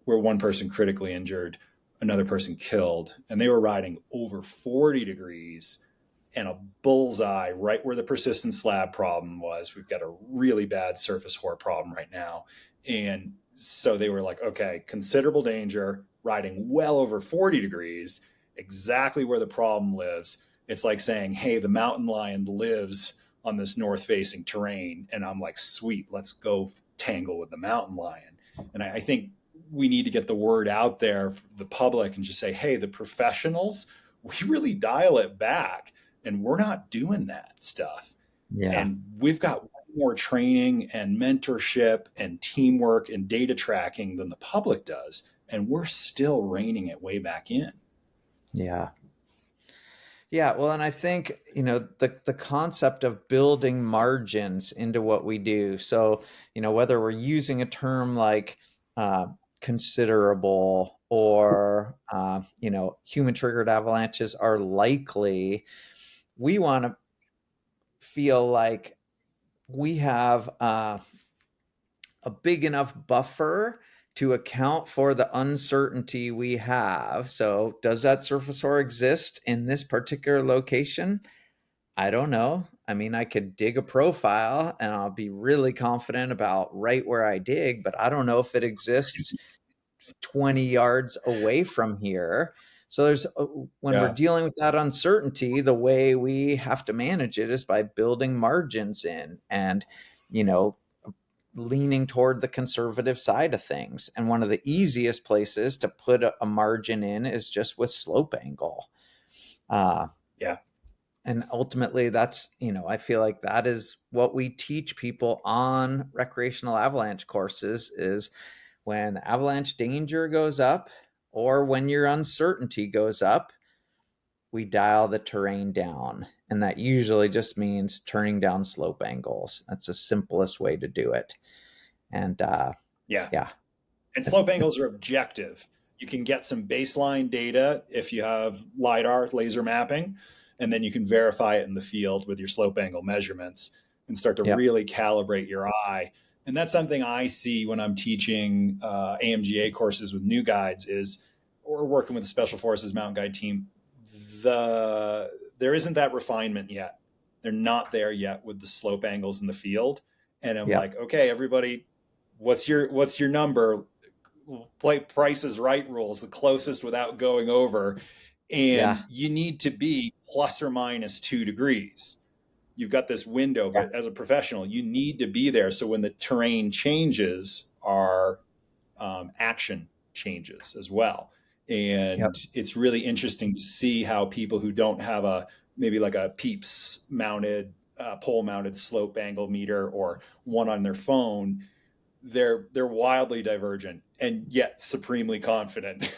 where one person critically injured, another person killed, and they were riding over 40 degrees and a bullseye right where the persistent slab problem was. We've got a really bad surface hoar problem right now. And so they were like, okay, considerable danger, riding well over 40 degrees, exactly where the problem lives. It's like saying, hey, the mountain lion lives on this north facing terrain. And I'm like, sweet, let's go tangle with the mountain lion. And I think we need to get the word out there for the public and just say, hey, the professionals, we really dial it back, and we're not doing that stuff. Yeah. And we've got more training and mentorship and teamwork and data tracking than the public does. And we're still reining it way back in. Yeah. Yeah, well, and I think, the concept of building margins into what we do. So, whether we're using a term like considerable or, human triggered avalanches are likely, we want to feel like we have a big enough buffer to account for the uncertainty we have. So, does that surface ore exist in this particular location? I don't know. I mean, I could dig a profile and I'll be really confident about right where I dig, but I don't know if it exists 20 yards away from here. So when we're dealing with that uncertainty, the way we have to manage it is by building margins in and, leaning toward the conservative side of things. And one of the easiest places to put a margin in is just with slope angle. And ultimately that's, I feel like that is what we teach people on recreational avalanche courses is when avalanche danger goes up or when your uncertainty goes up, we dial the terrain down. And that usually just means turning down slope angles. That's the simplest way to do it. And yeah. And slope angles are objective. You can get some baseline data if you have LiDAR, laser mapping, and then you can verify it in the field with your slope angle measurements and start to really calibrate your eye. And that's something I see when I'm teaching AMGA courses with new guides is, or working with the Special Forces mountain guide team, there isn't that refinement yet. They're not there yet with the slope angles in the field. And I'm like, okay, everybody, what's your number? Play Price is Right rules, the closest without going over. And you need to be plus or minus 2 degrees. You've got this window, but as a professional, you need to be there. So when the terrain changes, our action changes as well. And it's really interesting to see how people who don't have maybe like a Peeps mounted, pole mounted slope angle meter or one on their phone, they're wildly divergent and yet supremely confident.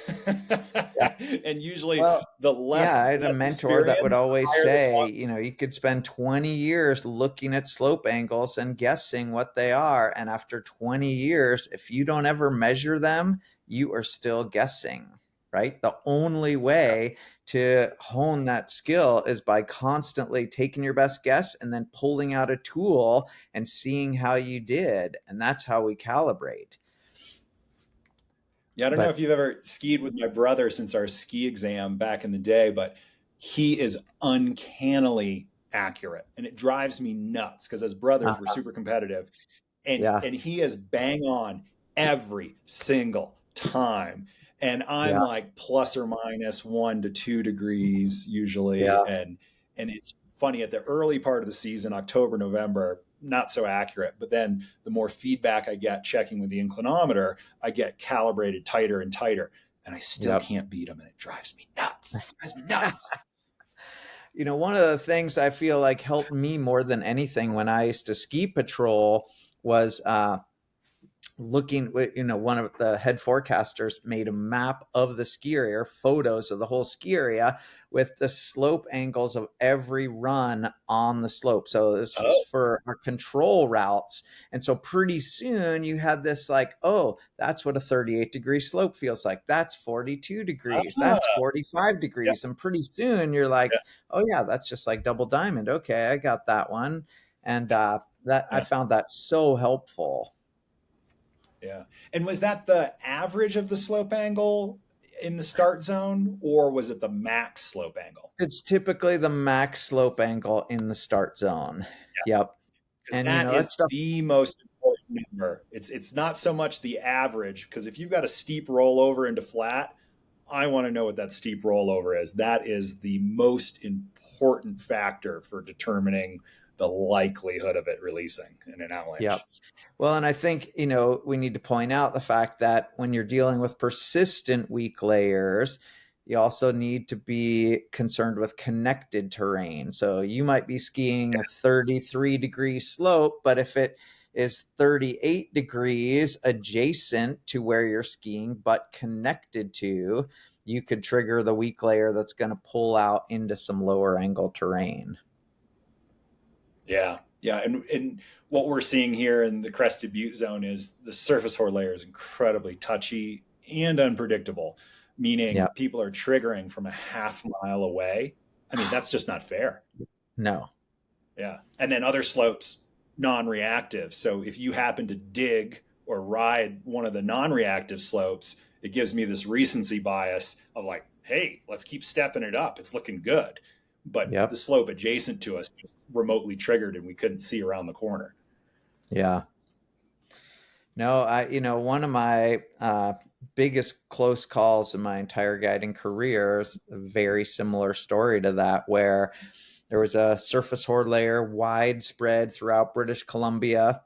And usually the less I had a mentor that would always say, you could spend 20 years looking at slope angles and guessing what they are. And after 20 years, if you don't ever measure them, you are still guessing, right? The only way to hone that skill is by constantly taking your best guess and then pulling out a tool and seeing how you did. And that's how we calibrate. Yeah, I don't know if you've ever skied with my brother since our ski exam back in the day, but he is uncannily accurate. And it drives me nuts because as brothers, we're super competitive. And he is bang on every single time. And I'm like plus or minus 1 to 2 degrees usually. And it's funny at the early part of the season, October, November, not so accurate. But then the more feedback I get checking with the inclinometer, I get calibrated tighter and tighter. And I still can't beat him. And it drives me nuts. One of the things I feel like helped me more than anything when I used to ski patrol was looking, one of the head forecasters made a map of the ski area, photos of the whole ski area with the slope angles of every run on the slope. So this was for our control routes. And so pretty soon you had this like, oh, that's what a 38-degree slope feels like. That's 42 degrees. That's 45 Yeah. degrees. And pretty soon you're like, oh yeah, that's just like double diamond. Okay, I got that one. And I found that so helpful. Yeah. And was that the average of the slope angle in the start zone, or was it the max slope angle? It's typically the max slope angle in the start zone. Yeah. Yep. Because And that that is stuff. the most important number. It's not so much the average, because if you've got a steep rollover into flat, I want to know what that steep rollover is. That is the most important factor for determining the likelihood of it releasing in an avalanche. Yep. Well, and I think, we need to point out the fact that when you're dealing with persistent weak layers, you also need to be concerned with connected terrain. So you might be skiing a 33-degree slope, but if it is 38 degrees adjacent to where you're skiing, but connected to, you could trigger the weak layer that's going to pull out into some lower angle terrain. Yeah. Yeah. And what we're seeing here in the Crested Butte zone is the surface hoar layer is incredibly touchy and unpredictable, meaning people are triggering from a half mile away. I mean, that's just not fair. No. Yeah. And then other slopes, non-reactive. So if you happen to dig or ride one of the non-reactive slopes, it gives me this recency bias of like, hey, let's keep stepping it up. It's looking good. But the slope adjacent to us remotely triggered and we couldn't see around the corner. Yeah. No, one of my biggest close calls in my entire guiding career is a very similar story to that, where there was a surface hoar layer widespread throughout British Columbia.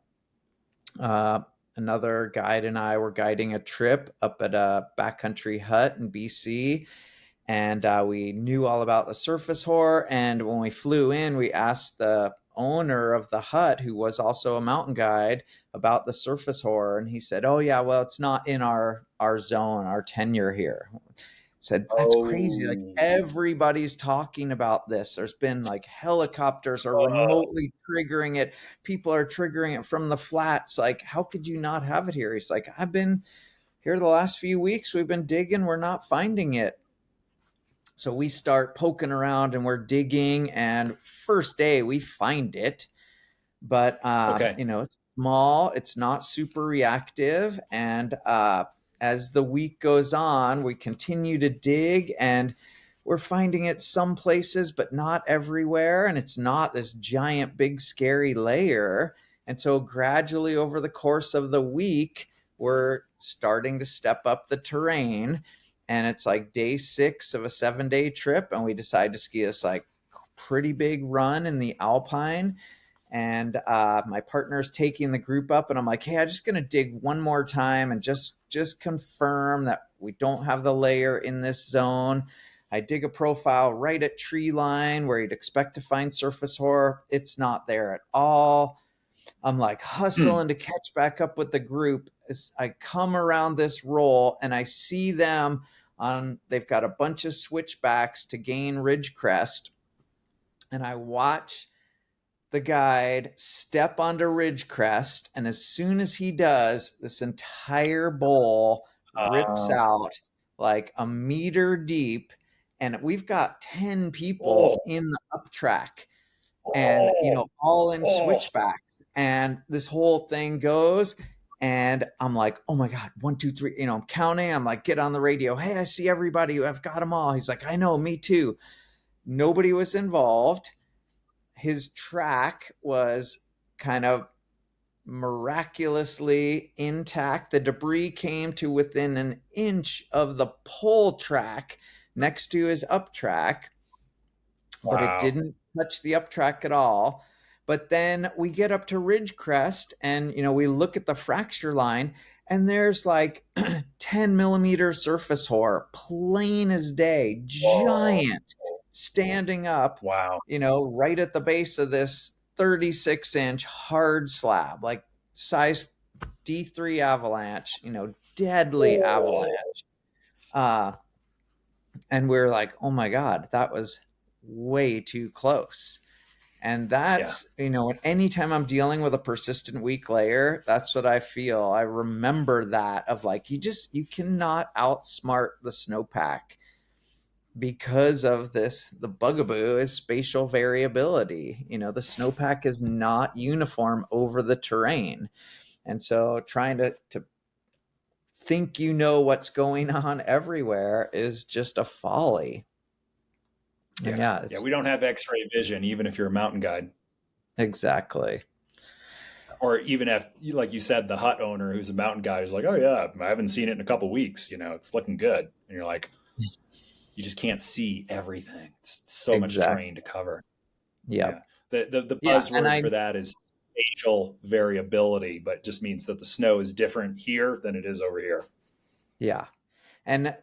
Another guide and I were guiding a trip up at a backcountry hut in BC. And we knew all about the surface hoar. And when we flew in, we asked the owner of the hut, who was also a mountain guide, about the surface hoar. And he said, oh, yeah, well, it's not in our zone, our tenure here. Said, that's crazy. Like, everybody's talking about this. There's been like helicopters are remotely triggering it. People are triggering it from the flats. Like, how could you not have it here? He's like, I've been here the last few weeks. We've been digging. We're not finding it. So we start poking around and we're digging, and first day we find it, but it's small, it's not super reactive. And as the week goes on, we continue to dig and we're finding it some places, but not everywhere. And it's not this giant, big, scary layer. And so gradually over the course of the week, we're starting to step up the terrain. And it's like day 6 of a 7-day trip. And we decide to ski this like pretty big run in the Alpine. And my partner's taking the group up, and I'm like, hey, I'm just going to dig one more time and just confirm that we don't have the layer in this zone. I dig a profile right at tree line where you'd expect to find surface hoar. It's not there at all. I'm like hustling to catch back up with the group. As I come around this roll and I see them they've got a bunch of switchbacks to gain ridge crest. And I watch the guide step onto ridge crest. And as soon as he does, this entire bowl rips out like a meter deep. And we've got 10 people in the up track and, all in switchbacks. And this whole thing goes. And I'm like, oh my God, 1, 2, 3, I'm counting. I'm like, get on the radio. Hey, I see everybody. I've got them all. He's like, I know, me too. Nobody was involved. His track was kind of miraculously intact. The debris came to within an inch of the pole track next to his up track, but it didn't touch the up track at all. But then we get up to ridge crest and, we look at the fracture line and there's like 10 millimeter surface hoar, plain as day, giant, standing up, right at the base of this 36-inch hard slab, like size D3 avalanche, deadly avalanche. And we were like, oh my God, that was way too close. And Yeah. that's, anytime I'm dealing with a persistent weak layer, that's what I feel. I remember that of like, you cannot outsmart the snowpack because of this. The bugaboo is spatial variability. The snowpack is not uniform over the terrain. And so trying to think what's going on everywhere is just a folly. And Yeah. yeah, Yeah. it's We don't have x-ray vision, even if you're a mountain guide. exactly. Or even if, like you said, the hut owner who's a mountain guide is like, oh yeah, I haven't seen it in a couple of weeks. It's looking good. And you're like, you just can't see everything. It's so much Exactly. terrain to cover. Yep. Yeah. The Yeah. And buzzword for that is spatial variability, but it just means that the snow is different here than it is over here. yeah. And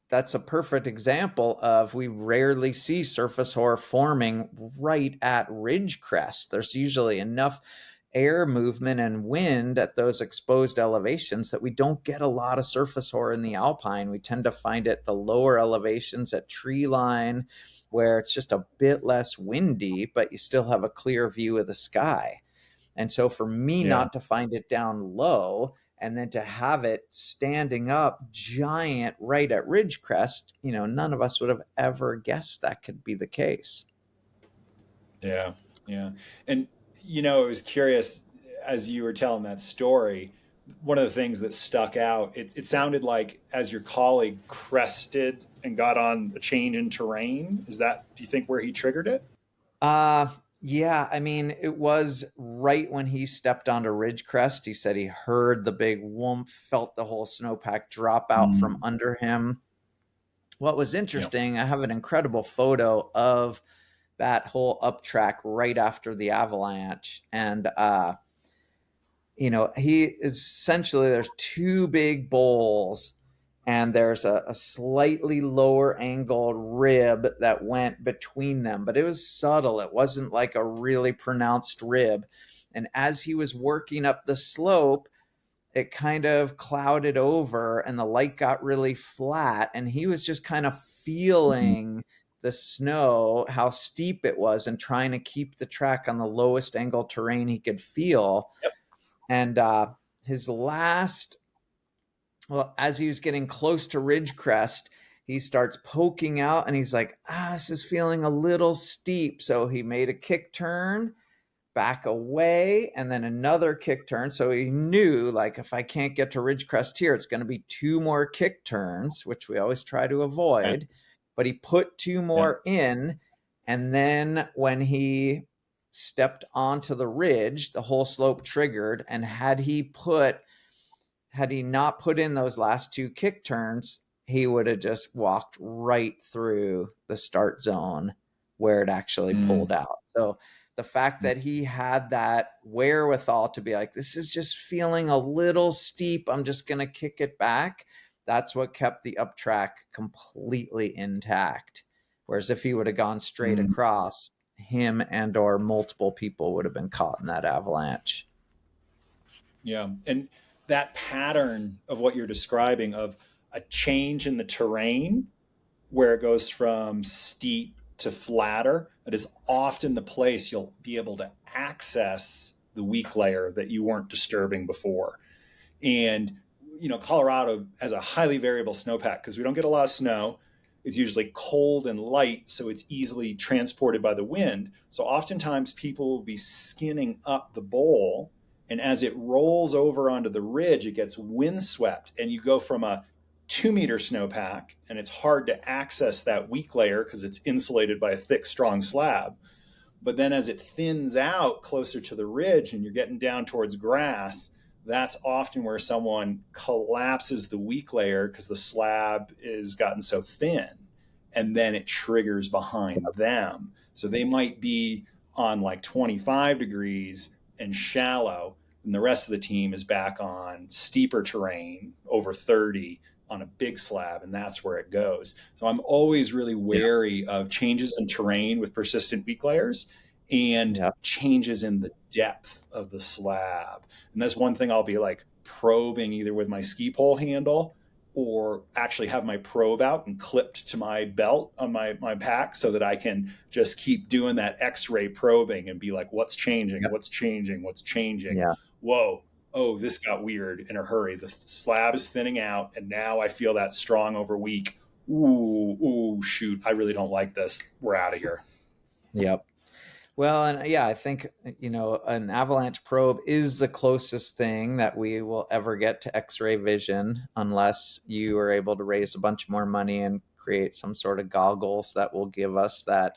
that's a perfect example of we rarely see surface hoar forming right at ridge crest. There's usually enough air movement and wind at those exposed elevations that we don't get a lot of surface hoar in the alpine. We tend to find it the lower elevations at tree line, where it's just a bit less windy, but you still have a clear view of the sky. And so for me Yeah. not to find it down low and then to have it standing up giant right at Ridgecrest, none of us would have ever guessed that could be the case. Yeah. Yeah. And, I was curious as you were telling that story, one of the things that stuck out, it sounded like as your colleague crested and got on a change in terrain, do you think where he triggered it? Yeah, I mean, it was right when he stepped onto Ridgecrest. He said he heard the big whoomp, felt the whole snowpack drop out from under him. What was Yeah. interesting, I have an incredible photo of that whole up track right after the avalanche. And, he is essentially, there's two big bowls and there's a slightly lower angled rib that went between them, but it was subtle. It wasn't like a really pronounced rib. And as he was working up the slope, it kind of clouded over and the light got really flat. And he was just kind of feeling the snow, how steep it was, and trying to keep the track on the lowest angle terrain he could feel. Yep. And his last, well, as he was getting close to Ridgecrest, he starts poking out and he's like, this is feeling a little steep. So he made a kick turn, back away, and then another kick turn. So he knew, like, if I can't get to Ridgecrest here, it's going to be two more kick turns, which we always try to avoid. But he put two more in. And then when he stepped onto the ridge, the whole slope triggered. And had he not put in those last two kick turns, he would have just walked right through the start zone where it actually pulled out. So the fact that he had that wherewithal to be like, this is just feeling a little steep, I'm just going to kick it back, that's what kept the up track completely intact. Whereas if he would have gone straight across, him and or multiple people would have been caught in that avalanche. Yeah. And that pattern of what you're describing of a change in the terrain where it goes from steep to flatter, that is often the place you'll be able to access the weak layer that you weren't disturbing before. And, Colorado has a highly variable snowpack because we don't get a lot of snow. It's usually cold and light, so it's easily transported by the wind. So oftentimes people will be skinning up the bowl, and as it rolls over onto the ridge, it gets windswept, and you go from a 2-meter snowpack, and it's hard to access that weak layer because it's insulated by a thick, strong slab. But then as it thins out closer to the ridge and you're getting down towards grass, that's often where someone collapses the weak layer because the slab is gotten so thin, and then it triggers behind them. So they might be on like 25 degrees and shallow, and the rest of the team is back on steeper terrain over 30 on a big slab, and that's where it goes. So I'm always really wary of changes in terrain with persistent weak layers. and Yep. changes in the depth of the slab. And that's one thing I'll be like probing either with my ski pole handle or actually have my probe out and clipped to my belt on my pack so that I can just keep doing that x-ray probing and be like, what's changing? Yep. What's changing? What's changing? Yeah. Whoa. Oh, this got weird in a hurry. The slab is thinning out and now I feel that strong over weak. Ooh, shoot. I really don't like this. We're out of here. Yep. Well, and yeah, I think, an avalanche probe is the closest thing that we will ever get to X-ray vision, unless you are able to raise a bunch more money and create some sort of goggles that will give us that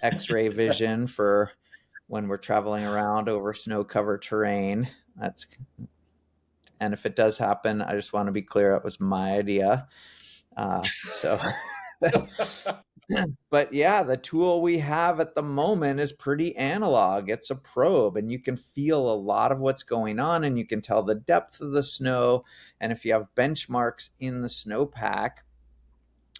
X-ray vision for when we're traveling around over snow-covered terrain. And if it does happen, I just want to be clear, it was my idea. So But yeah, the tool we have at the moment is pretty analog. It's a probe, and you can feel a lot of what's going on, and you can tell the depth of the snow. And if you have benchmarks in the snowpack,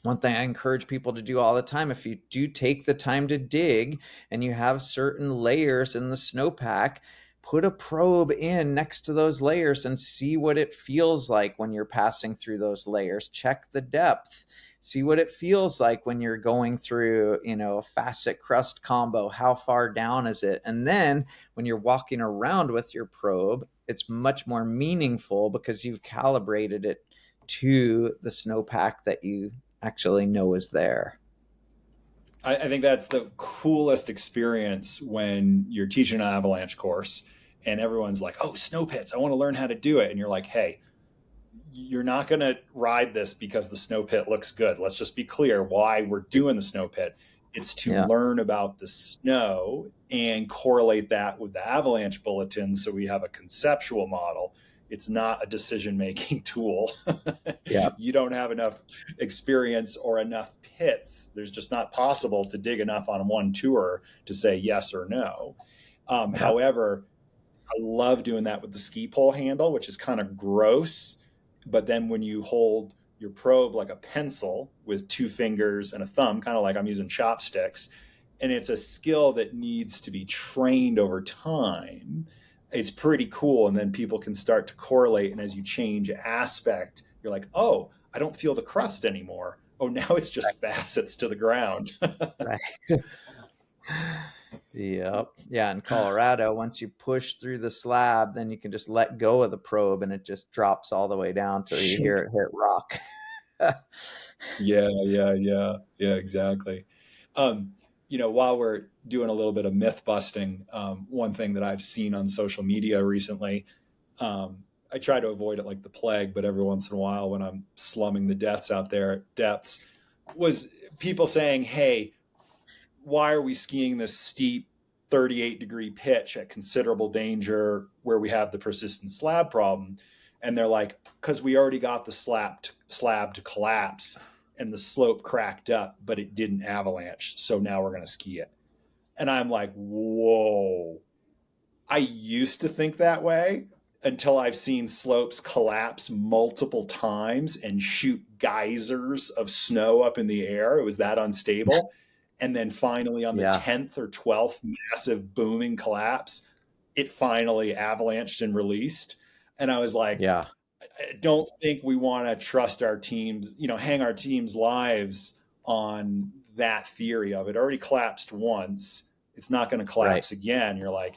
one thing I encourage people to do all the time, if you do take the time to dig and you have certain layers in the snowpack, put a probe in next to those layers and see what it feels like when you're passing through those layers. Check the depth. See what it feels like when you're going through, a facet crust combo. How far down is it? And then when you're walking around with your probe, it's much more meaningful because you've calibrated it to the snowpack that you actually know is there. I think that's the coolest experience when you're teaching an avalanche course and everyone's like, oh, snow pits, I want to learn how to do it. And you're like, hey, you're not going to ride this because the snow pit looks good. Let's just be clear why we're doing the snow pit. It's to learn about the snow and correlate that with the avalanche bulletin so we have a conceptual model. It's not a decision-making tool. Yeah. You don't have enough experience or enough pits. There's just not possible to dig enough on one tour to say yes or no. However, I love doing that with the ski pole handle, which is kind of gross. But then when you hold your probe like a pencil with two fingers and a thumb, kind of like I'm using chopsticks, and it's a skill that needs to be trained over time, it's pretty cool. And then people can start to correlate. And as you change aspect, you're like, oh, I don't feel the crust anymore. Oh, now it's just facets to the ground. Right. Yep. Yeah. In Colorado, once you push through the slab, then you can just let go of the probe and it just drops all the way down till you hear it hit rock. Yeah, exactly. While we're doing a little bit of myth busting, one thing that I've seen on social media recently, I try to avoid it like the plague, but every once in a while when I'm slumming the depths out there at depths, was people saying, hey, why are we skiing this steep 38-degree pitch at considerable danger where we have the persistent slab problem? And they're like, because we already got the slab to collapse and the slope cracked up, but it didn't avalanche. So now we're going to ski it. And I'm like, whoa. I used to think that way until I've seen slopes collapse multiple times and shoot geysers of snow up in the air. It was that unstable. And then finally on the 10th or 12th massive booming collapse, it finally avalanched and released. And I was like, I don't think we want to trust our teams, hang our teams' lives on that theory of it already collapsed once. It's not going to collapse again. You're like,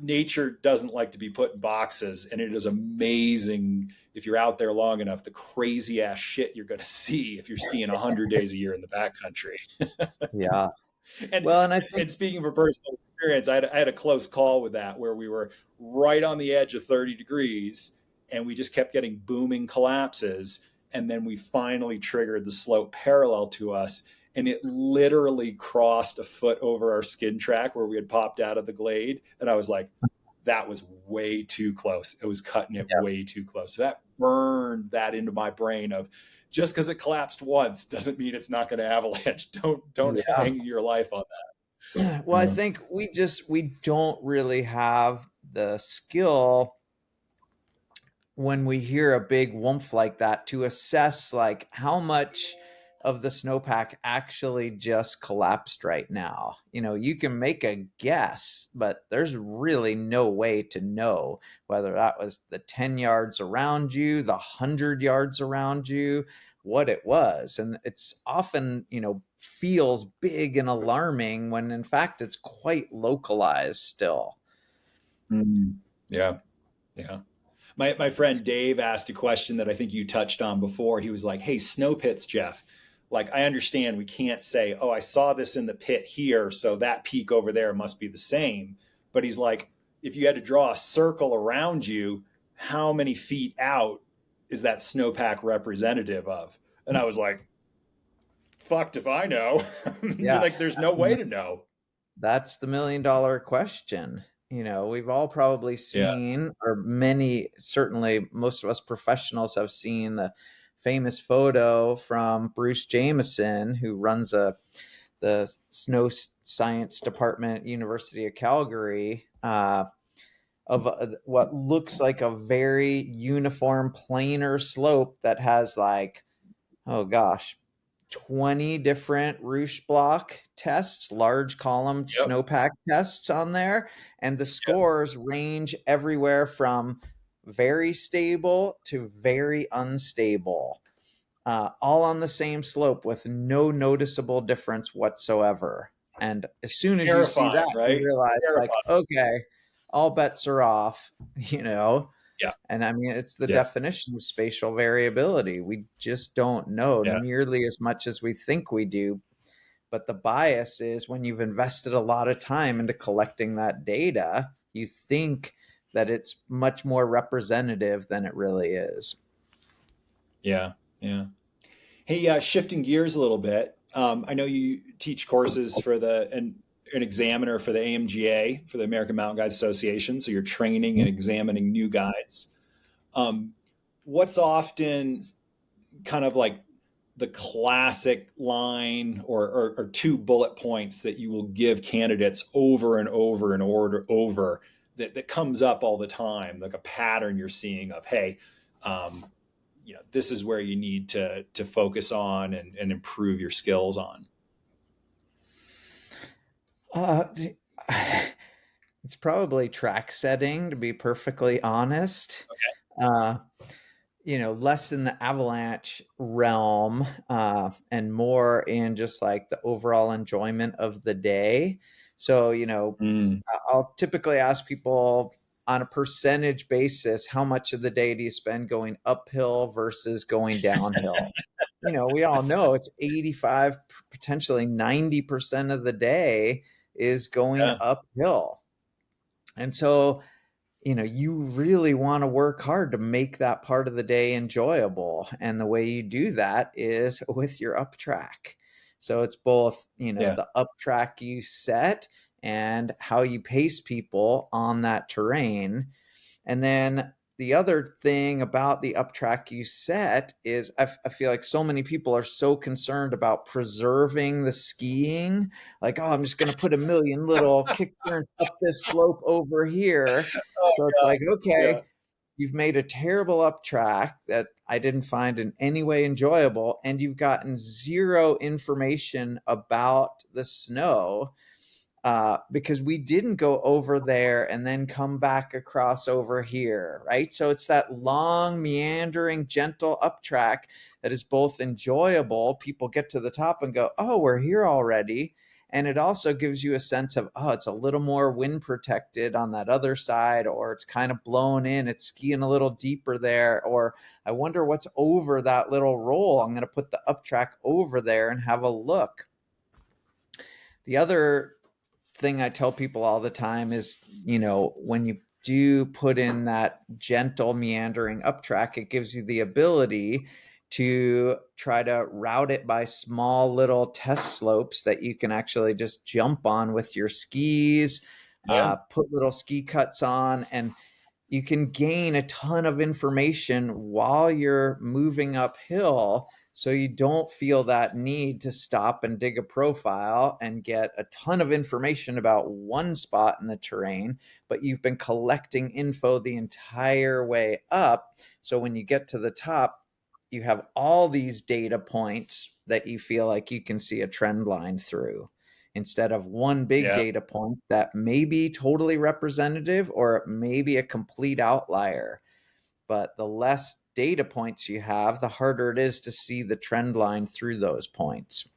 nature doesn't like to be put in boxes. And it is amazing if you're out there long enough, the crazy ass shit you're going to see if you're skiing 100 days a year in the backcountry. Yeah. And speaking of a personal experience, I had a close call with that where we were right on the edge of 30 degrees and we just kept getting booming collapses. And then we finally triggered the slope parallel to us. And it literally crossed a foot over our skin track where we had popped out of the glade. And I was like, that was way too close. It was cutting it way too close. So that burned that into my brain of just because it collapsed once doesn't mean it's not going to avalanche. Don't hang your life on that. Well, I think we don't really have the skill when we hear a big whoomph like that to assess like how much of the snowpack actually just collapsed right now. You can make a guess, but there's really no way to know whether that was the 10 yards around you, the 100 yards around you, what it was. And it's often, feels big and alarming when in fact it's quite localized still. Yeah. Yeah. My friend Dave asked a question that I think you touched on before. He was like, hey, snow pits, Jeff. Like, I understand we can't say, oh, I saw this in the pit here, so that peak over there must be the same. But he's like, if you had to draw a circle around you, how many feet out is that snowpack representative of? And I was like, fucked if I know. Yeah. Like, there's no way to know. That's the $1 million question. We've all probably seen, or many, certainly most of us professionals have seen the famous photo from Bruce Jameson, who runs the snow science department, University of Calgary, of what looks like a very uniform planar slope that has like, oh gosh, 20 different roosh block tests, large column snowpack tests on there. And the scores range everywhere from very stable to very unstable, all on the same slope with no noticeable difference whatsoever. And as soon as you see that, right? you realize like, okay, all bets are off, Yeah. And I mean, it's the definition of spatial variability. We just don't know nearly as much as we think we do. But the bias is when you've invested a lot of time into collecting that data, you think that it's much more representative than it really is. Yeah. Yeah. Hey, shifting gears a little bit. I know you teach courses for an examiner for the AMGA, for the American Mountain Guides Association. So you're training and examining new guides. What's often kind of like the classic line or two bullet points that you will give candidates over and over and over that comes up all the time, like a pattern you're seeing of, hey, this is where you need to focus on and improve your skills on? It's probably track setting, to be perfectly honest. Okay. Less in the Avalanche realm, and more in just like the overall enjoyment of the day. So, I'll typically ask people on a percentage basis, how much of the day do you spend going uphill versus going downhill? We all know it's 85, potentially 90% of the day is going uphill. And so, you really want to work hard to make that part of the day enjoyable. And the way you do that is with your up track. So it's both, the up track you set and how you pace people on that terrain. And then the other thing about the up track you set is I feel like so many people are so concerned about preserving the skiing. Like, oh, I'm just going to put a million little kick turns up this slope over here. So it's like, okay, you've made a terrible up track that I didn't find in any way enjoyable, and you've gotten zero information about the snow. Because we didn't go over there and then come back across over here, right? So it's that long, meandering, gentle up track that is both enjoyable. People get to the top and go, oh, we're here already. And it also gives you a sense of, oh, it's a little more wind protected on that other side, or it's kind of blown in, it's skiing a little deeper there, or I wonder what's over that little roll. I'm going to put the up track over there and have a look. The other thing I tell people all the time is, when you do put in that gentle meandering up track, it gives you the ability to try to route it by small little test slopes that you can actually just jump on with your skis, put little ski cuts on, and you can gain a ton of information while you're moving uphill. So you don't feel that need to stop and dig a profile and get a ton of information about one spot in the terrain, but you've been collecting info the entire way up. So when you get to the top, you have all these data points that you feel like you can see a trend line through, instead of one big Yeah. data point that may be totally representative or it may be a complete outlier. But the less data points you have, the harder it is to see the trend line through those points.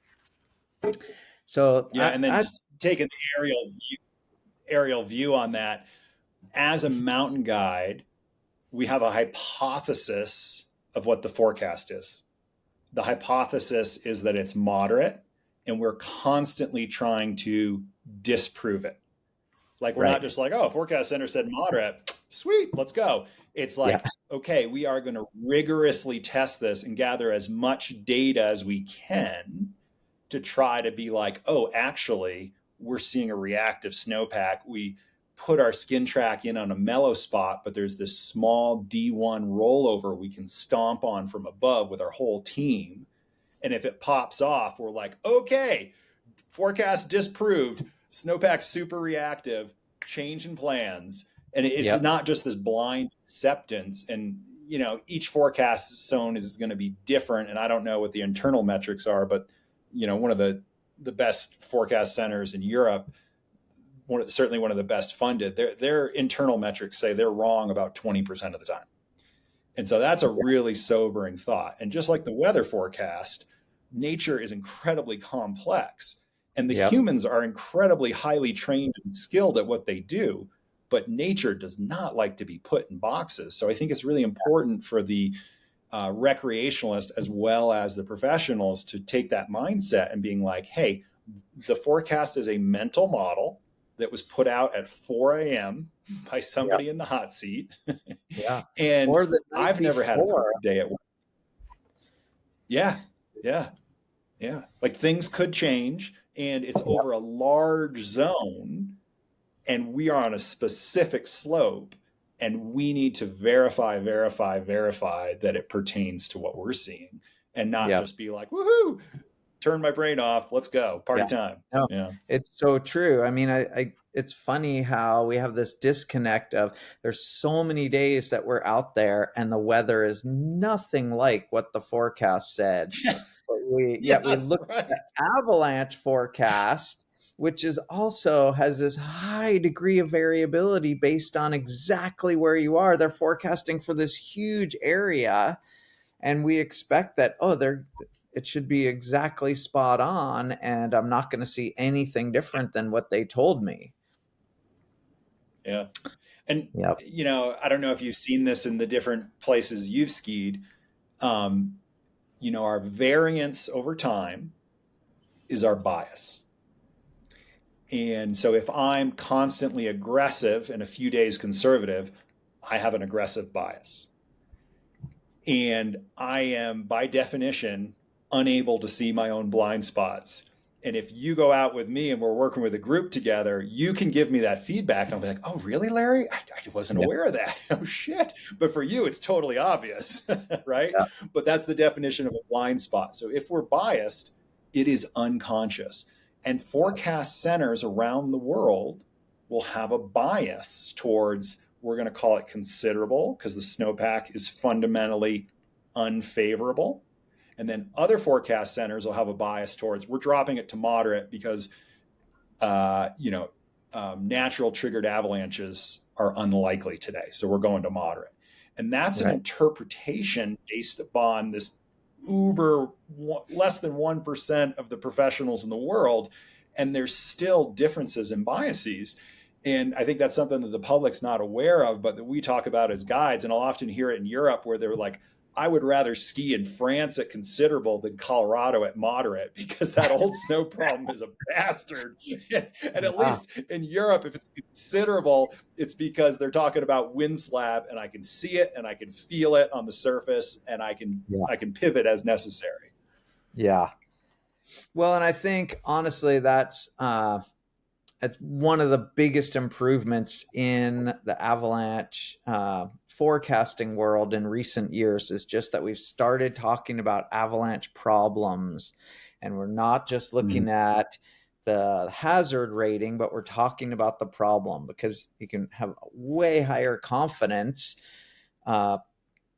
So Yeah. And then just taking the aerial view on that, as a mountain guide, we have a hypothesis of what the forecast is. The hypothesis is that it's moderate, and we're constantly trying to disprove it. Like, we're not just like, oh, forecast center said moderate, sweet, let's go. It's like, okay, we are going to rigorously test this and gather as much data as we can to try to be like, oh, actually, we're seeing a reactive snowpack. We put our skin track in on a mellow spot, but there's this small D1 rollover we can stomp on from above with our whole team. And if it pops off, we're like, okay, forecast disproved, snowpack super reactive, change in plans. And it's not just this blind acceptance. And, you know, each forecast zone is going to be different. And I don't know what the internal metrics are, but, you know, one of the best forecast centers in Europe, certainly one of the best funded, their internal metrics say they're wrong about 20% of the time. And so that's a really sobering thought. And just like the weather forecast, nature is incredibly complex, and the humans are incredibly highly trained and skilled at what they do, but nature does not like to be put in boxes. So I think it's really important for the recreationalists as well as the professionals to take that mindset and being like, hey, the forecast is a mental model that was put out at 4 a.m. by somebody in the hot seat. And or the I've never had a perfect day at work. Yeah. Like, things could change, and it's over a large zone, and we are on a specific slope, and we need to verify that it pertains to what we're seeing, and not just be like, woohoo, turn my brain off, let's go, party time. It's so true. I mean, I it's funny how we have this disconnect of, there's so many days that we're out there and the weather is nothing like what the forecast said. But we look at the avalanche forecast, which is also has this high degree of variability based on exactly where you are. They're forecasting for this huge area, and we expect that, it should be exactly spot on, and I'm not going to see anything different than what they told me. Yeah. And, you know, I don't know if you've seen this in the different places you've skied. You know, our variance over time is our bias. And so if I'm constantly aggressive and a few days conservative, I have an aggressive bias. And I am, by definition, unable to see my own blind spots. And if you go out with me and we're working with a group together, you can give me that feedback. And I'll be like, oh, really, Larry? I wasn't aware of that. Oh, shit. But for you, it's totally obvious, right? But that's the definition of a blind spot. So if we're biased, it is unconscious. And forecast centers around the world will have a bias towards, we're going to call it considerable, because the snowpack is fundamentally unfavorable. And then other forecast centers will have a bias towards, we're dropping it to moderate because, natural triggered avalanches are unlikely today. So we're going to moderate. And that's an interpretation based upon this less than 1% of the professionals in the world. And there's still differences in biases. And I think that's something that the public's not aware of, but that we talk about as guides. And I'll often hear it in Europe where they're like, I would rather ski in France at considerable than Colorado at moderate, because that old snow problem is a bastard. And at least in Europe, if it's considerable, it's because they're talking about wind slab, and I can see it and I can feel it on the surface, and I can pivot as necessary. Yeah. Well, and I think honestly, that's one of the biggest improvements in the avalanche forecasting world in recent years, is just that we've started talking about avalanche problems, and we're not just looking at the hazard rating, but we're talking about the problem, because you can have way higher confidence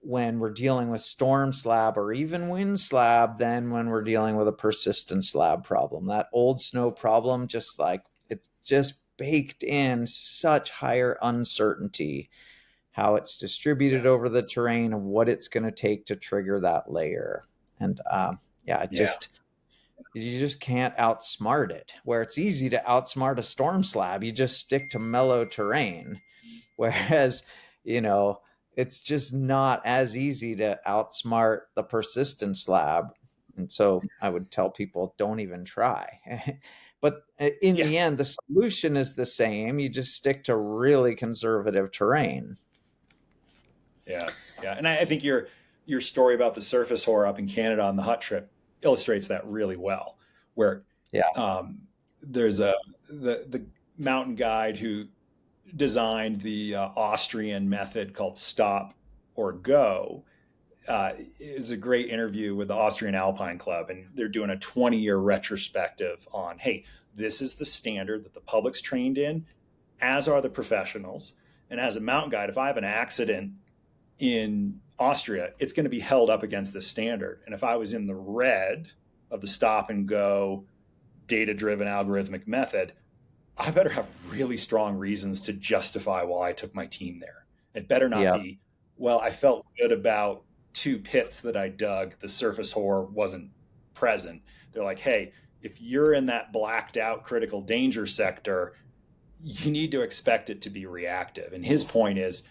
when we're dealing with storm slab or even wind slab than when we're dealing with a persistent slab problem. That old snow problem, just like it's just baked in such higher uncertainty, how it's distributed over the terrain and what it's going to take to trigger that layer. And you just can't outsmart it. Where it's easy to outsmart a storm slab, you just stick to mellow terrain. Whereas, it's just not as easy to outsmart the persistent slab. And so I would tell people, don't even try. But in the end, the solution is the same. You just stick to really conservative terrain. Yeah. And I think your story about the surface horror up in Canada on the hut trip illustrates that really well, where there's the mountain guide who designed the Austrian method called stop or go, is a great interview with the Austrian Alpine Club. And they're doing a 20-year retrospective on, hey, this is the standard that the public's trained in, as are the professionals. And as a mountain guide, if I have an accident in Austria, it's going to be held up against this standard. And if I was in the red of the stop and go data-driven algorithmic method, I better have really strong reasons to justify why I took my team there. It better not be, well, I felt good about 2 pits that I dug. The surface horror wasn't present. They're like, hey, if you're in that blacked out critical danger sector, you need to expect it to be reactive. And his point is,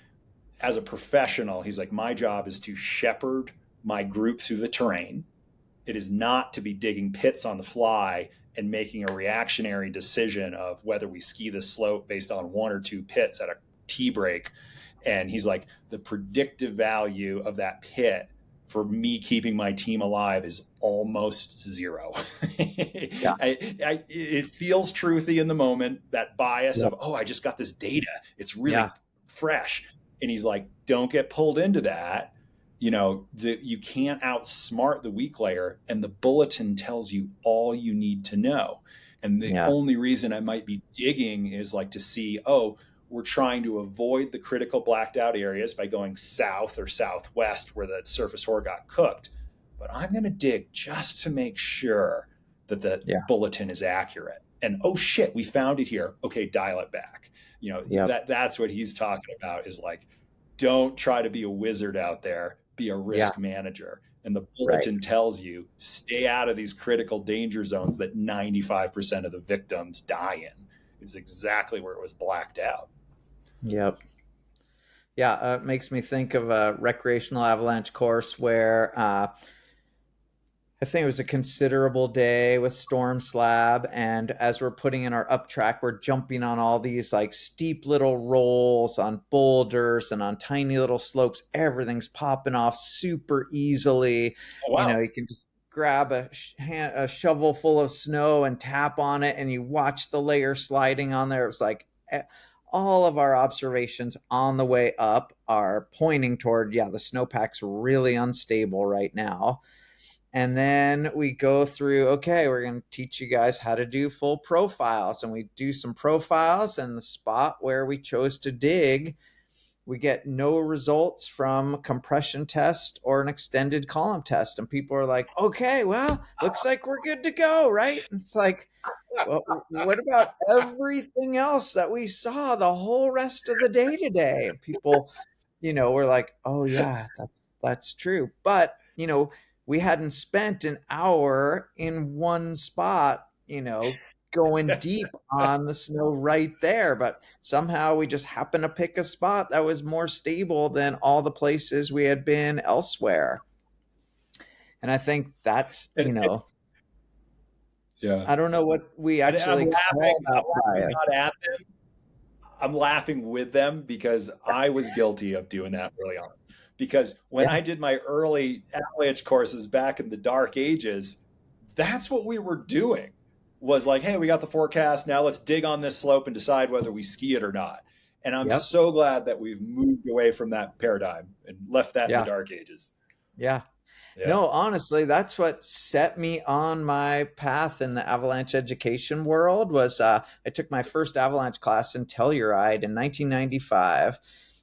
as a professional, he's like, my job is to shepherd my group through the terrain. It is not to be digging pits on the fly and making a reactionary decision of whether we ski the slope based on 1 or 2 pits at a tea break. And he's like, the predictive value of that pit for me keeping my team alive is almost 0. It feels truthy in the moment, that bias of, I just got this data. It's really fresh. And he's like, don't get pulled into that. You can't outsmart the weak layer, and the bulletin tells you all you need to know. And the only reason I might be digging is like to see, we're trying to avoid the critical blacked out areas by going south or southwest where the surface horror got cooked. But I'm going to dig just to make sure that the bulletin is accurate. And, oh shit, we found it here. Okay, dial it back. That's what he's talking about, is like, don't try to be a wizard out there, be a risk manager. And the bulletin tells you, stay out of these critical danger zones that 95% of the victims die in. It's exactly where it was blacked out. Yep. Yeah, it makes me think of a recreational avalanche course where I think it was a considerable day with storm slab, and as we're putting in our up track, we're jumping on all these like steep little rolls on boulders and on tiny little slopes. Everything's popping off super easily. Oh, wow. You can just grab a shovel full of snow and tap on it, and you watch the layer sliding on there. It was like all of our observations on the way up are pointing toward, the snowpack's really unstable right now. And then we go through, we're going to teach you guys how to do full profiles. And we do some profiles, and the spot where we chose to dig, we get no results from a compression test or an extended column test. And people are like, okay, well, looks like we're good to go, right? And it's like, well, what about everything else that we saw the whole rest of the day today? And people, were like, oh yeah, that's true. But, we hadn't spent an hour in one spot, going deep on the snow right there. But somehow we just happened to pick a spot that was more stable than all the places we had been elsewhere. And I think that's, I don't know what we actually call that bias. I'm laughing with them because I was guilty of doing that early on. Because when I did my early avalanche courses back in the dark ages, that's what we were doing, was like, hey, we got the forecast. Now let's dig on this slope and decide whether we ski it or not. And I'm so glad that we've moved away from that paradigm and left that in the dark ages. Yeah. No, honestly, that's what set me on my path in the avalanche education world. Was I took my first avalanche class in Telluride in 1995.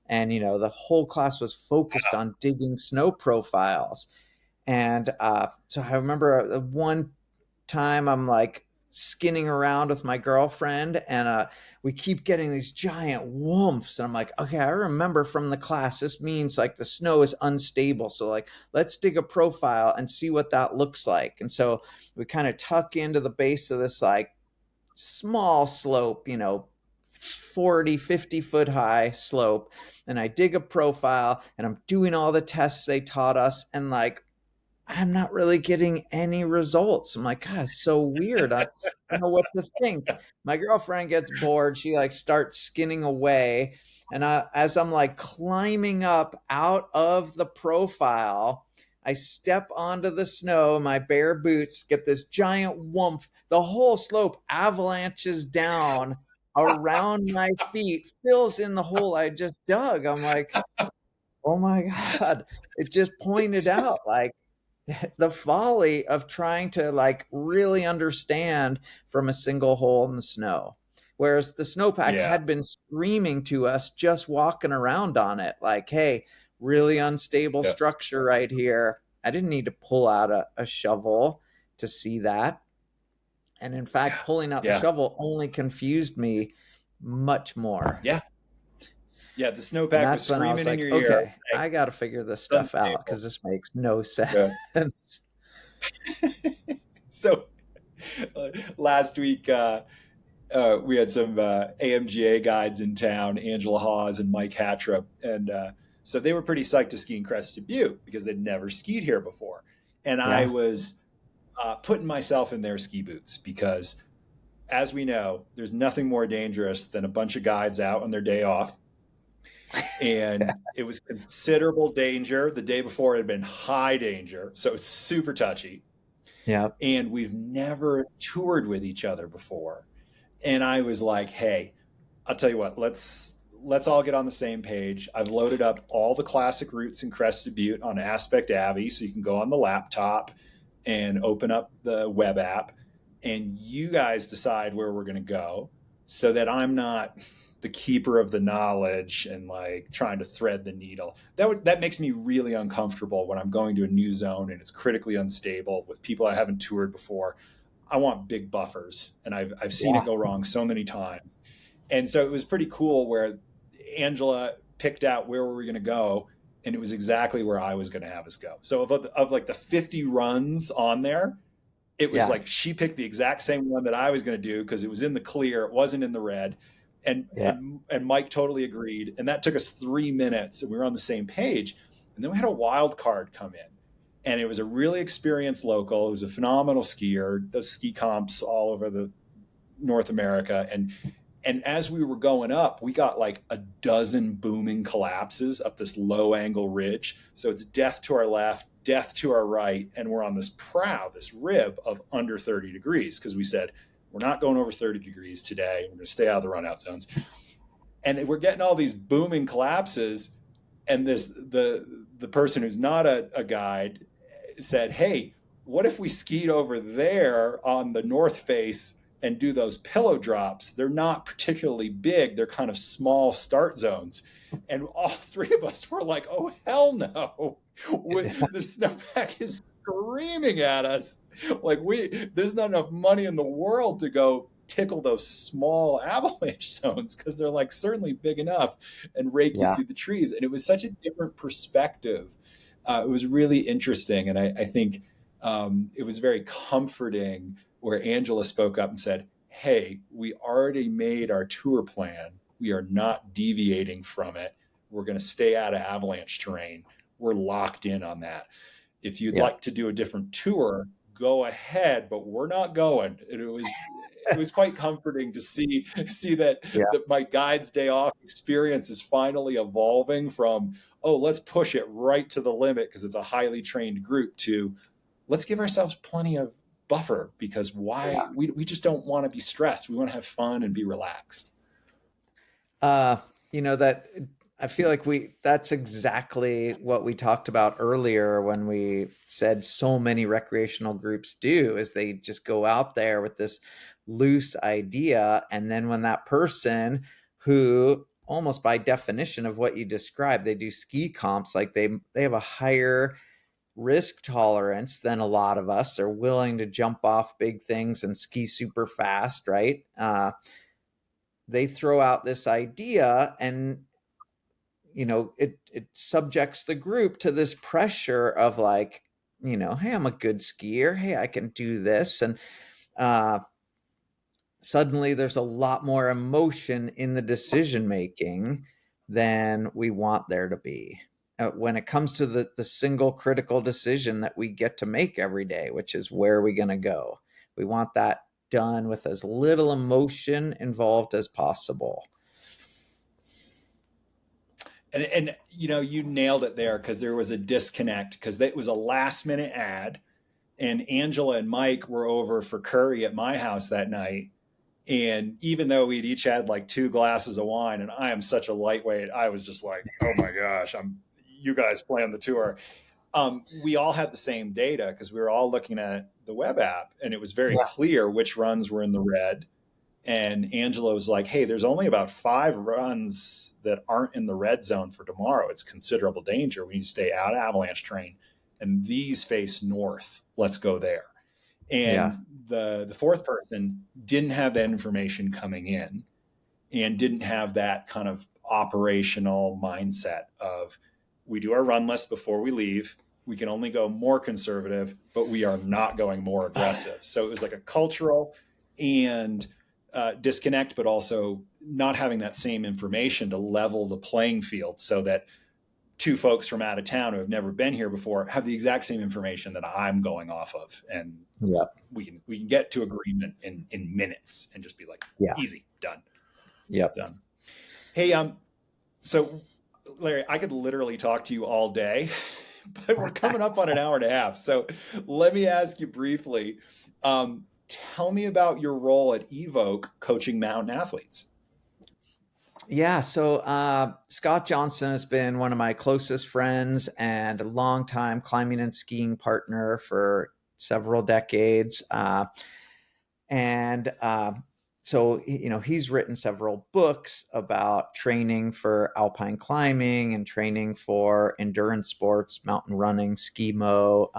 And, the whole class was focused on digging snow profiles. And so I remember one time I'm like skinning around with my girlfriend, and we keep getting these giant whoops. And I'm like, okay, I remember from the class, this means like the snow is unstable. So like, let's dig a profile and see what that looks like. And so we kind of tuck into the base of this like small slope, 40, 50 foot high slope. And I dig a profile and I'm doing all the tests they taught us. And like, I'm not really getting any results. I'm like, God, it's so weird. I don't know what to think. My girlfriend gets bored. She like starts skinning away. And as I'm like climbing up out of the profile, I step onto the snow, my bare boots, get this giant whomp. The whole slope avalanches down around my feet, fills in the hole I just dug. I'm like, oh my God. It just pointed out like, the folly of trying to like really understand from a single hole in the snow. Whereas the snowpack Yeah. had been screaming to us just walking around on it, like, hey, really unstable Yeah. structure right here. I didn't need to pull out a shovel to see that. And in fact, pulling out the Yeah. shovel only confused me much more. Yeah. Yeah. The And snowpack was that's when I was screaming in like, your ear okay, saying, I got to figure this it's stuff out unstable. because this makes no Yeah. sense. So last week, we had some AMGA guides in town, Angela Hawes and Mike Hattrop. And so they were pretty psyched to ski in Crested Butte because they'd never skied here before. And I Yeah. was putting myself in their ski boots because, as we know, there's nothing more dangerous than a bunch of guides out on their day off. And it was considerable danger. The day before it had been high danger. So it's super touchy. Yeah. And we've never toured with each other before. And I was like, hey, I'll tell you what, let's all get on the same page. I've loaded up all the classic routes in Crested Butte on AspectAvy, so you can go on the laptop and open up the web app, and you guys decide where we're going to go so that I'm not the keeper of the knowledge and like trying to thread the needle. That makes me really uncomfortable when I'm going to a new zone and it's critically unstable with people I haven't toured before. I want big buffers, and I've seen it go wrong so many times. And so it was pretty cool where Angela picked out where we were going to go, and it was exactly where I was going to have us go. So of like the 50 runs on there, it was like she picked the exact same one that I was going to do because it was in the clear, it wasn't in the red. And Mike totally agreed. And that took us 3 minutes, and we were on the same page. And then we had a wild card come in. And it was a really experienced local. It was a phenomenal skier, does ski comps all over the North America. And as we were going up, we got like a dozen booming collapses up this low angle ridge. So it's death to our left, death to our right. And we're on this prow, this rib of under 30 degrees because we said, we're not going over 30 degrees today. We're going to stay out of the run out zones. And we're getting all these booming collapses. And the person who's not a guide said, hey, what if we skied over there on the north face and do those pillow drops? They're not particularly big. They're kind of small start zones. And all three of us were like, oh, hell no. The snowpack is screaming at us. Like there's not enough money in the world to go tickle those small avalanche zones because they're like certainly big enough and rake you through the trees. And it was such a different perspective. It was really interesting. And I think it was very comforting where Angela spoke up and said, hey, we already made our tour plan. We are not deviating from it. We're going to stay out of avalanche terrain. We're locked in on that. If you'd like to do a different tour, go ahead, but we're not going. And it was quite comforting to see that my guide's day off experience is finally evolving from, oh, let's push it right to the limit because it's a highly trained group, to let's give ourselves plenty of buffer because we just don't want to be stressed. We want to have fun and be relaxed. That I feel like that's exactly what we talked about earlier when we said so many recreational groups do is they just go out there with this loose idea. And then when that person who almost by definition of what you described, they do ski comps. Like they have a higher risk tolerance than a lot of us. Are willing to jump off big things and ski super fast, right? They throw out this idea, and it subjects the group to this pressure of like, hey, I'm a good skier, hey, I can do this. And suddenly there's a lot more emotion in the decision making than we want there to be when it comes to the single critical decision that we get to make every day, which is where are we going to go. We want that done with as little emotion involved as possible. And you nailed it there, because there was a disconnect, because it was a last minute ad, and Angela and Mike were over for curry at my house that night. And even though we'd each had like 2 glasses of wine, and I am such a lightweight, I was just like, oh my gosh, you guys planned the tour. We all had the same data because we were all looking at the web app, and it was very clear which runs were in the red. And Angela was like, hey, there's only about 5 runs that aren't in the red zone for tomorrow. It's considerable danger. We need to stay out of Avalanche terrain. And these face north. Let's go there. And the fourth person didn't have that information coming in, and didn't have that kind of operational mindset of, we do our run list before we leave. We can only go more conservative, but we are not going more aggressive. So it was like a cultural and disconnect, but also not having that same information to level the playing field, so that 2 folks from out of town who have never been here before have the exact same information that I'm going off of. And we can get to agreement in minutes and just be like, easy, done. Done. Hey, so Larry, I could literally talk to you all day, but we're coming up on an hour and a half. So let me ask you briefly, tell me about your role at Evoke coaching mountain athletes. Yeah, so Scott Johnson has been one of my closest friends and a longtime climbing and skiing partner for several decades. So, he's written several books about training for alpine climbing and training for endurance sports, mountain running, ski-mo,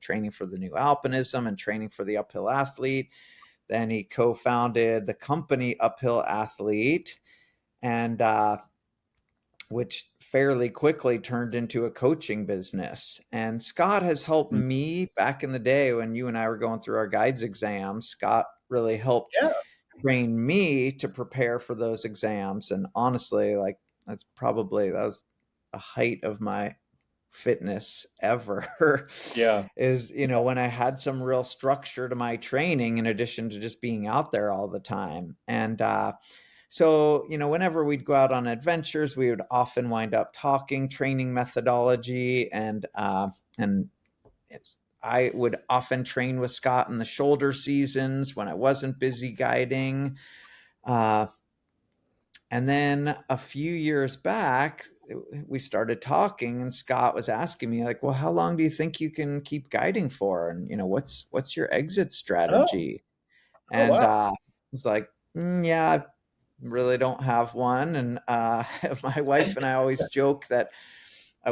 training for the new alpinism and training for the uphill athlete. Then he co-founded the company Uphill Athlete, and which fairly quickly turned into a coaching business. And Scott has helped me back in the day when you and I were going through our guides exams. Scott really helped train me to prepare for those exams. And honestly, like that was the height of my fitness ever. Is, when I had some real structure to my training in addition to just being out there all the time. And so, whenever we'd go out on adventures, we would often wind up talking training methodology, and I would often train with Scott in the shoulder seasons when I wasn't busy guiding. And then a few years back, we started talking, and Scott was asking me like, well, how long do you think you can keep guiding for? And, what's your exit strategy? I was like, I really don't have one. And my wife and I always joke that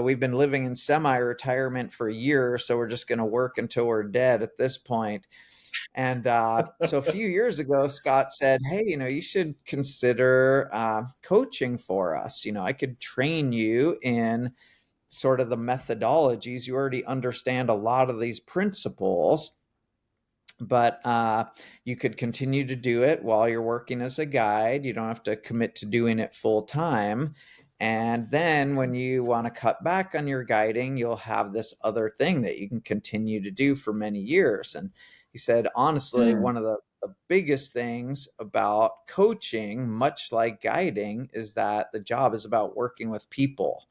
we've been living in semi-retirement for a year, so we're just going to work until we're dead at this point. And so a few years ago, Scott said, hey, you should consider coaching for us. I could train you in sort of the methodologies. You already understand a lot of these principles, but you could continue to do it while you're working as a guide. You don't have to commit to doing it full time. And then when you want to cut back on your guiding, you'll have this other thing that you can continue to do for many years. And he said, honestly, one of the biggest things about coaching, much like guiding, is that the job is about working with people.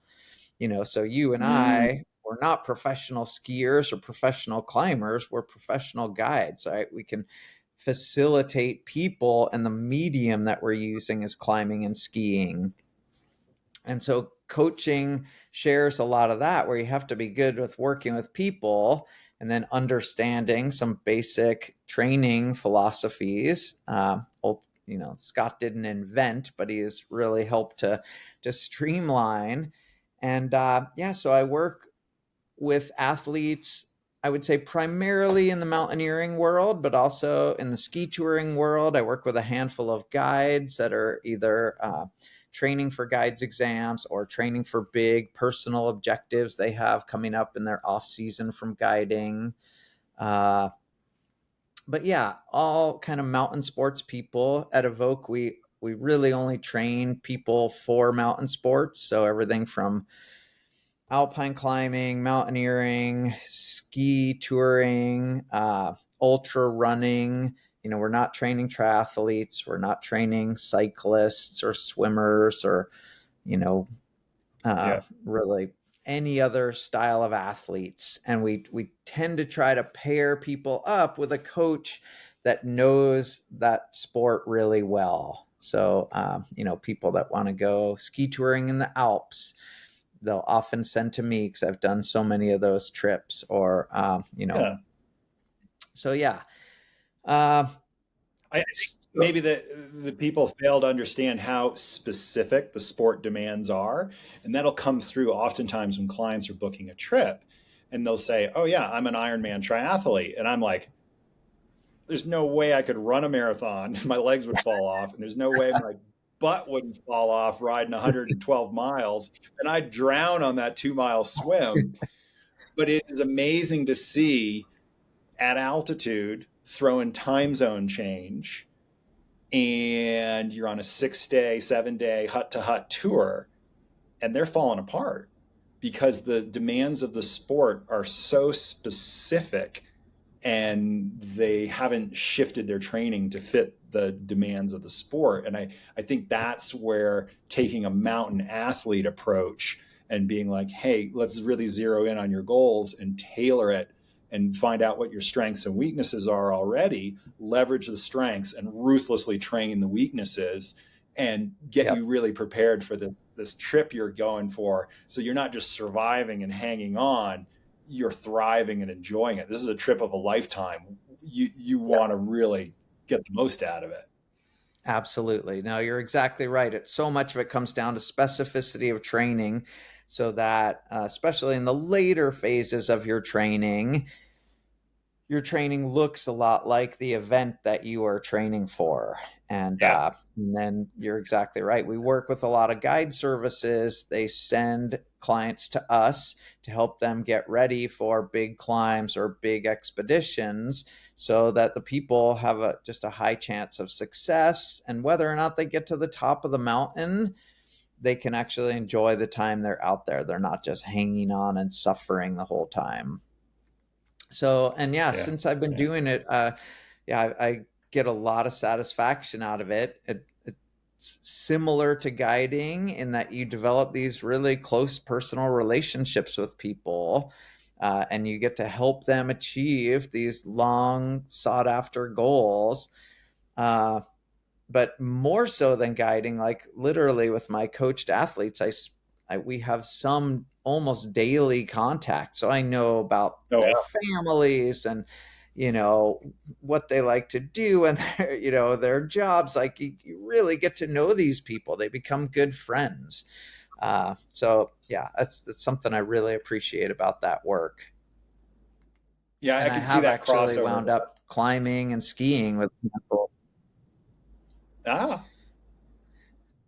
So you and I, we're not professional skiers or professional climbers. We're professional guides, right? We can facilitate people, and the medium that we're using is climbing and skiing. And so coaching shares a lot of that, where you have to be good with working with people and then understanding some basic training philosophies, Scott didn't invent, but he has really helped to streamline. And so I work with athletes, I would say primarily in the mountaineering world, but also in the ski touring world. I work with a handful of guides that are either training for guides exams or training for big personal objectives they have coming up in their off season from guiding. But yeah, all kind of mountain sports people. At Evoke, we really only train people for mountain sports. So everything from alpine climbing, mountaineering, ski touring, ultra running. We're not training triathletes. We're not training cyclists or swimmers or, really any other style of athletes. And we tend to try to pair people up with a coach that knows that sport really well. So, people that want to go ski touring in the Alps, they'll often send to me because I've done so many of those trips. Or, So yeah. I think maybe the people fail to understand how specific the sport demands are. And that'll come through oftentimes when clients are booking a trip and they'll say, oh yeah, I'm an Ironman triathlete. And I'm like, there's no way I could run a marathon. My legs would fall off. And there's no way my butt wouldn't fall off riding 112 miles. And I'd drown on that 2-mile swim. But it is amazing to see at altitude, throw in time zone change, and you're on a 6-day, 7-day hut to hut tour, and they're falling apart because the demands of the sport are so specific and they haven't shifted their training to fit the demands of the sport. And I think that's where taking a mountain athlete approach and being like, hey, let's really zero in on your goals and tailor it and find out what your strengths and weaknesses are already, leverage the strengths and ruthlessly train the weaknesses and get you really prepared for this trip you're going for. So you're not just surviving and hanging on, you're thriving and enjoying it. This is a trip of a lifetime. You want to really get the most out of it. Absolutely. No, you're exactly right. So much of it comes down to specificity of training, so that especially in the later phases of your training looks a lot like the event that you are training for. And then you're exactly right. We work with a lot of guide services. They send clients to us to help them get ready for big climbs or big expeditions, so that the people have just a high chance of success. And whether or not they get to the top of the mountain, they can actually enjoy the time they're out there. They're not just hanging on and suffering the whole time. So, and since I've been doing it, I get a lot of satisfaction out of it. It's similar to guiding in that you develop these really close personal relationships with people, and you get to help them achieve these long sought after goals. But more so than guiding, like literally with my coached athletes, we have some almost daily contact. So I know about their families and, what they like to do and their, their jobs. Like you really get to know these people. They become good friends. So yeah, that's something I really appreciate about that work. Yeah, And I can see that crossover. Wound up climbing and skiing with people.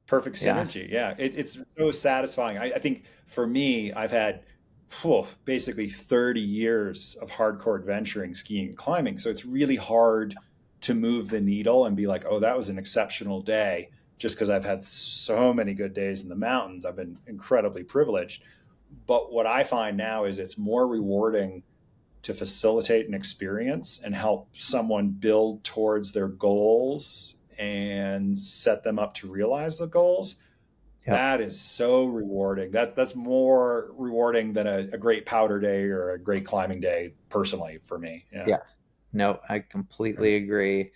Perfect synergy. Yeah. It's so satisfying. I think for me, I've had basically 30 years of hardcore adventuring, skiing, and climbing. So it's really hard to move the needle and be like, oh, that was an exceptional day, just because I've had so many good days in the mountains. I've been incredibly privileged. But what I find now is it's more rewarding to facilitate an experience and help someone build towards their goals and set them up to realize the goals. That is so rewarding. That's more rewarding than a great powder day or a great climbing day, personally, for me. Yeah. No, I completely agree.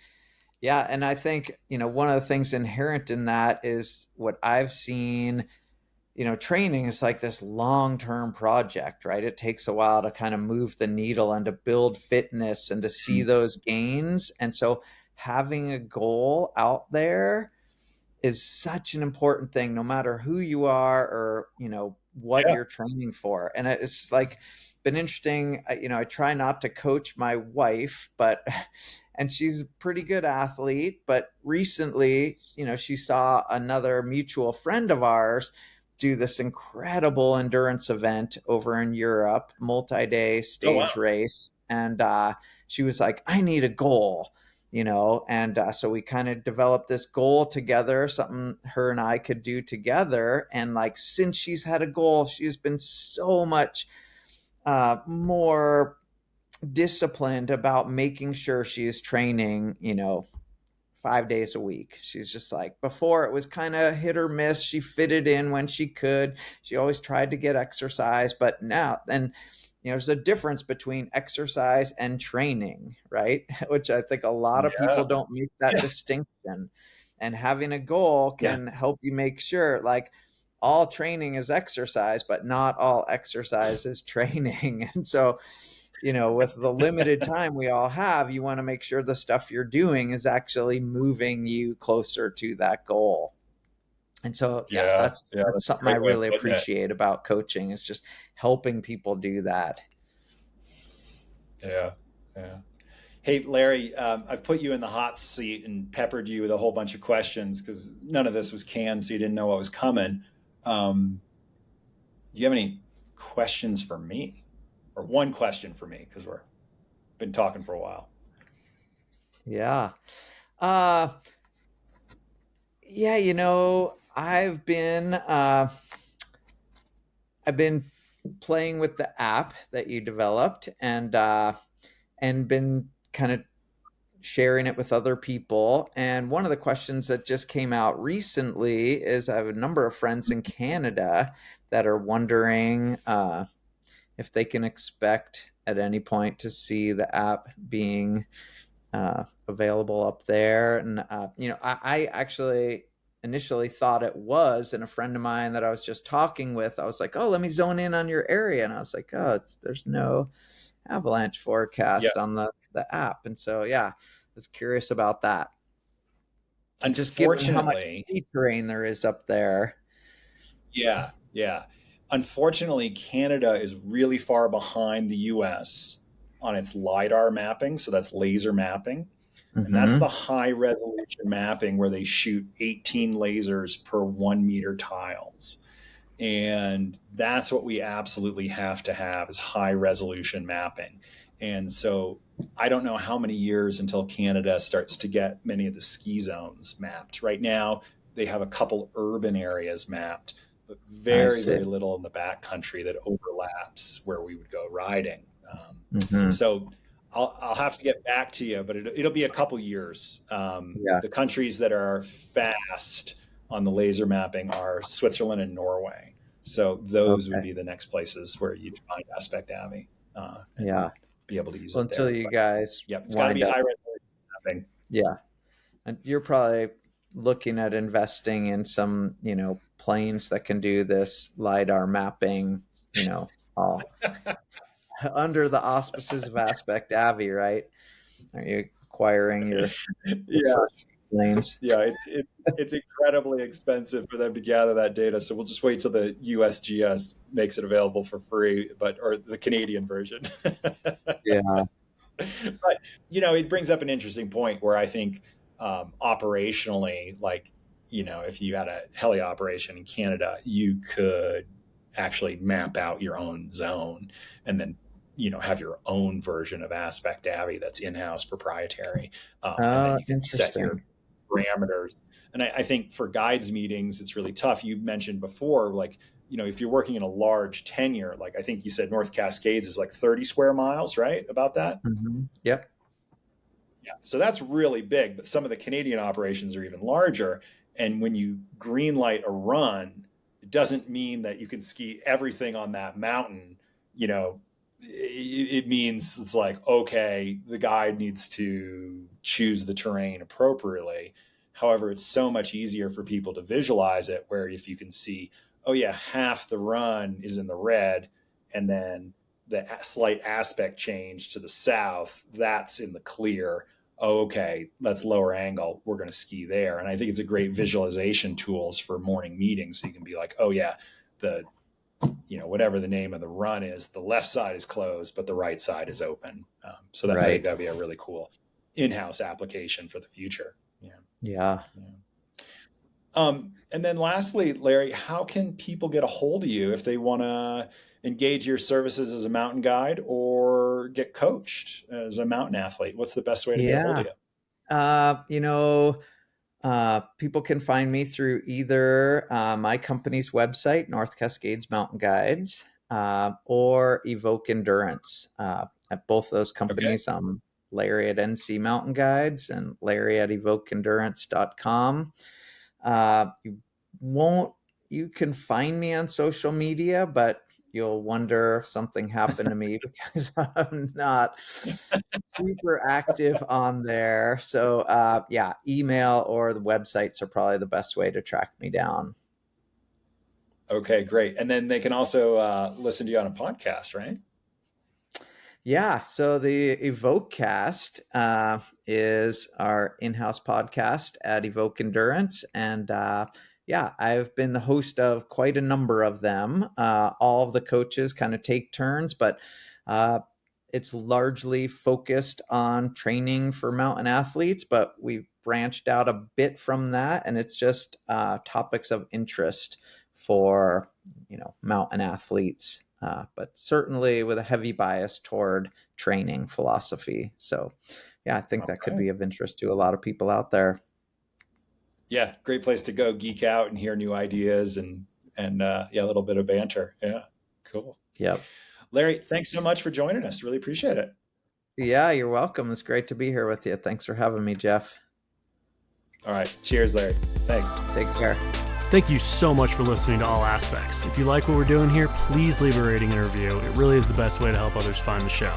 Yeah. And I think, one of the things inherent in that is what I've seen, training is like this long-term project, right? It takes a while to kind of move the needle and to build fitness and to see those gains. And so having a goal out there is such an important thing, no matter who you are or, what Yeah. you're training for. And it's like been interesting. I try not to coach my wife, but, and she's a pretty good athlete, but recently, she saw another mutual friend of ours do this incredible endurance event over in Europe, multi-day Oh, wow. stage race. And she was like, I need a goal, and so we kind of developed this goal together, something her and I could do together. And like, since she's had a goal, she's been so much more disciplined about making sure she is training, 5 days a week. She's just like, before it was kind of hit or miss. She fitted in when she could. She always tried to get exercise, but now, and there's a difference between exercise and training, right? Which I think a lot of Yeah. people don't make that Yeah. distinction. And having a goal Yeah. can help you make sure, like, all training is exercise, but not all exercise is training. And so, with the limited time we all have, you want to make sure the stuff you're doing is actually moving you closer to that goal. And so, yeah, Yeah. that's Yeah. that's That's a something I great way of really putting it. appreciate about coaching, is just helping people do that. Yeah. Yeah. Hey, Larry, I've put you in the hot seat and peppered you with a whole bunch of questions because none of this was canned, so you didn't know what was coming. Do you have any questions for me, or one question for me? Because we're been talking for a while. Yeah. Uh yeah, I've been playing with the app that you developed, and been kind of sharing it with other people. And one of the questions that just came out recently is, I have a number of friends in Canada that are wondering if they can expect at any point to see the app being available up there. And I actually initially thought it was, and a friend of mine that I was just talking with, I was like, oh, let me zone in on your area, and I was like, oh, there's no avalanche Yeah. forecast on the app. And so, yeah, I was curious about that. And just given how much Unfortunately, terrain there is up there. yeah, yeah. Unfortunately, Canada is really far behind the US on its LiDAR mapping. So that's laser mapping. And that's Mm-hmm. the high resolution mapping where they shoot 18 lasers per 1 meter tiles. And that's what we absolutely have to have, is high resolution mapping. And so I don't know how many years until Canada starts to get many of the ski zones mapped. Right now, they have a couple urban areas mapped, but I very, see. very little in the backcountry that overlaps where we would go riding. Mm-hmm. So I'll have to get back to you, but it'll be a couple years. Yeah. The countries that are fast on the laser mapping are Switzerland and Norway. So those would Okay. be the next places where you'd find AspectAvy and Yeah. be able to use Well, it until there. you But guys yeah, it's got to wind be up. high resolution mapping. Yeah. And you're probably looking at investing in some, planes that can do this LiDAR mapping, all under the auspices of AspectAvy, right? Are you acquiring your Yeah, first planes? yeah, it's incredibly expensive for them to gather that data. So we'll just wait till the USGS makes it available for free, or the Canadian version. Yeah. But it brings up an interesting point where I think operationally, like, if you had a heli operation in Canada, you could actually map out your own zone and then have your own version of AspectAvy that's in-house proprietary, and then you can set your Interesting. parameters. And I think for guides meetings, it's really tough. You mentioned before, like, if you're working in a large tenure, like I think you said North Cascades is like 30 square miles, right? About that? Mm-hmm. Yep. Yeah. So that's really big, but some of the Canadian operations are even larger. And when you green light a run, it doesn't mean that you can ski everything on that mountain. It means it's like, okay, the guide needs to choose the terrain appropriately. However, it's so much easier for people to visualize it, where if you can see, oh yeah, half the run is in the red, and then the slight aspect change to the south, that's in the clear. oh, okay, that's lower angle. We're going to ski there. And I think it's a great visualization tools for morning meetings. So you can be like, oh yeah, whatever the name of the run is, the left side is closed, but the right side is open. So that I think that'd be a really cool in-house application for the future. Yeah. And then lastly, Larry, how can people get a hold of you if they want to engage your services as a mountain guide or get coached as a mountain athlete? What's the best way to get a hold of you? People can find me through either my company's website, North Cascades Mountain Guides, or Evoke Endurance. At both those companies, I'm Larry at NC Mountain Guides and Larry at evokeendurance.com. You can find me on social media, but you'll wonder if something happened to me because I'm not super active on there. So email or the websites are probably the best way to track me down. Okay, great. And then they can also listen to you on a podcast, right? Yeah, so the Evoke Cast is our in-house podcast at Evoke Endurance, and I've been the host of quite a number of them. All of the coaches kind of take turns, but it's largely focused on training for mountain athletes, but we've branched out a bit from that, and it's just topics of interest for mountain athletes. But certainly with a heavy bias toward training philosophy. So, I think that could be of interest to a lot of people out there. Yeah, great place to go geek out and hear new ideas and a little bit of banter. Yeah, cool. Yep. Larry, thanks so much for joining us. Really appreciate it. Yeah, you're welcome. It's great to be here with you. Thanks for having me, Jeff. All right. Cheers, Larry. Thanks. Take care. Thank you so much for listening to All Aspects. If you like what we're doing here, please leave a rating and a review. It really is the best way to help others find the show.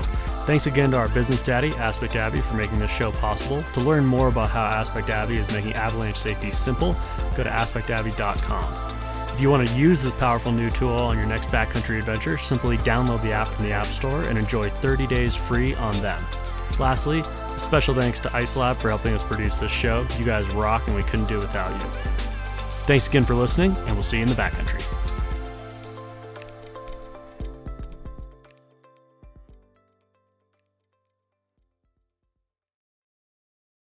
Thanks again to our business daddy, AspectAvy, for making this show possible. To learn more about how AspectAvy is making avalanche safety simple, go to AspectAvy.com. If you want to use this powerful new tool on your next backcountry adventure, simply download the app from the App Store and enjoy 30 days free on them. Lastly, a special thanks to IceLab for helping us produce this show. You guys rock, and we couldn't do it without you. Thanks again for listening, and we'll see you in the backcountry.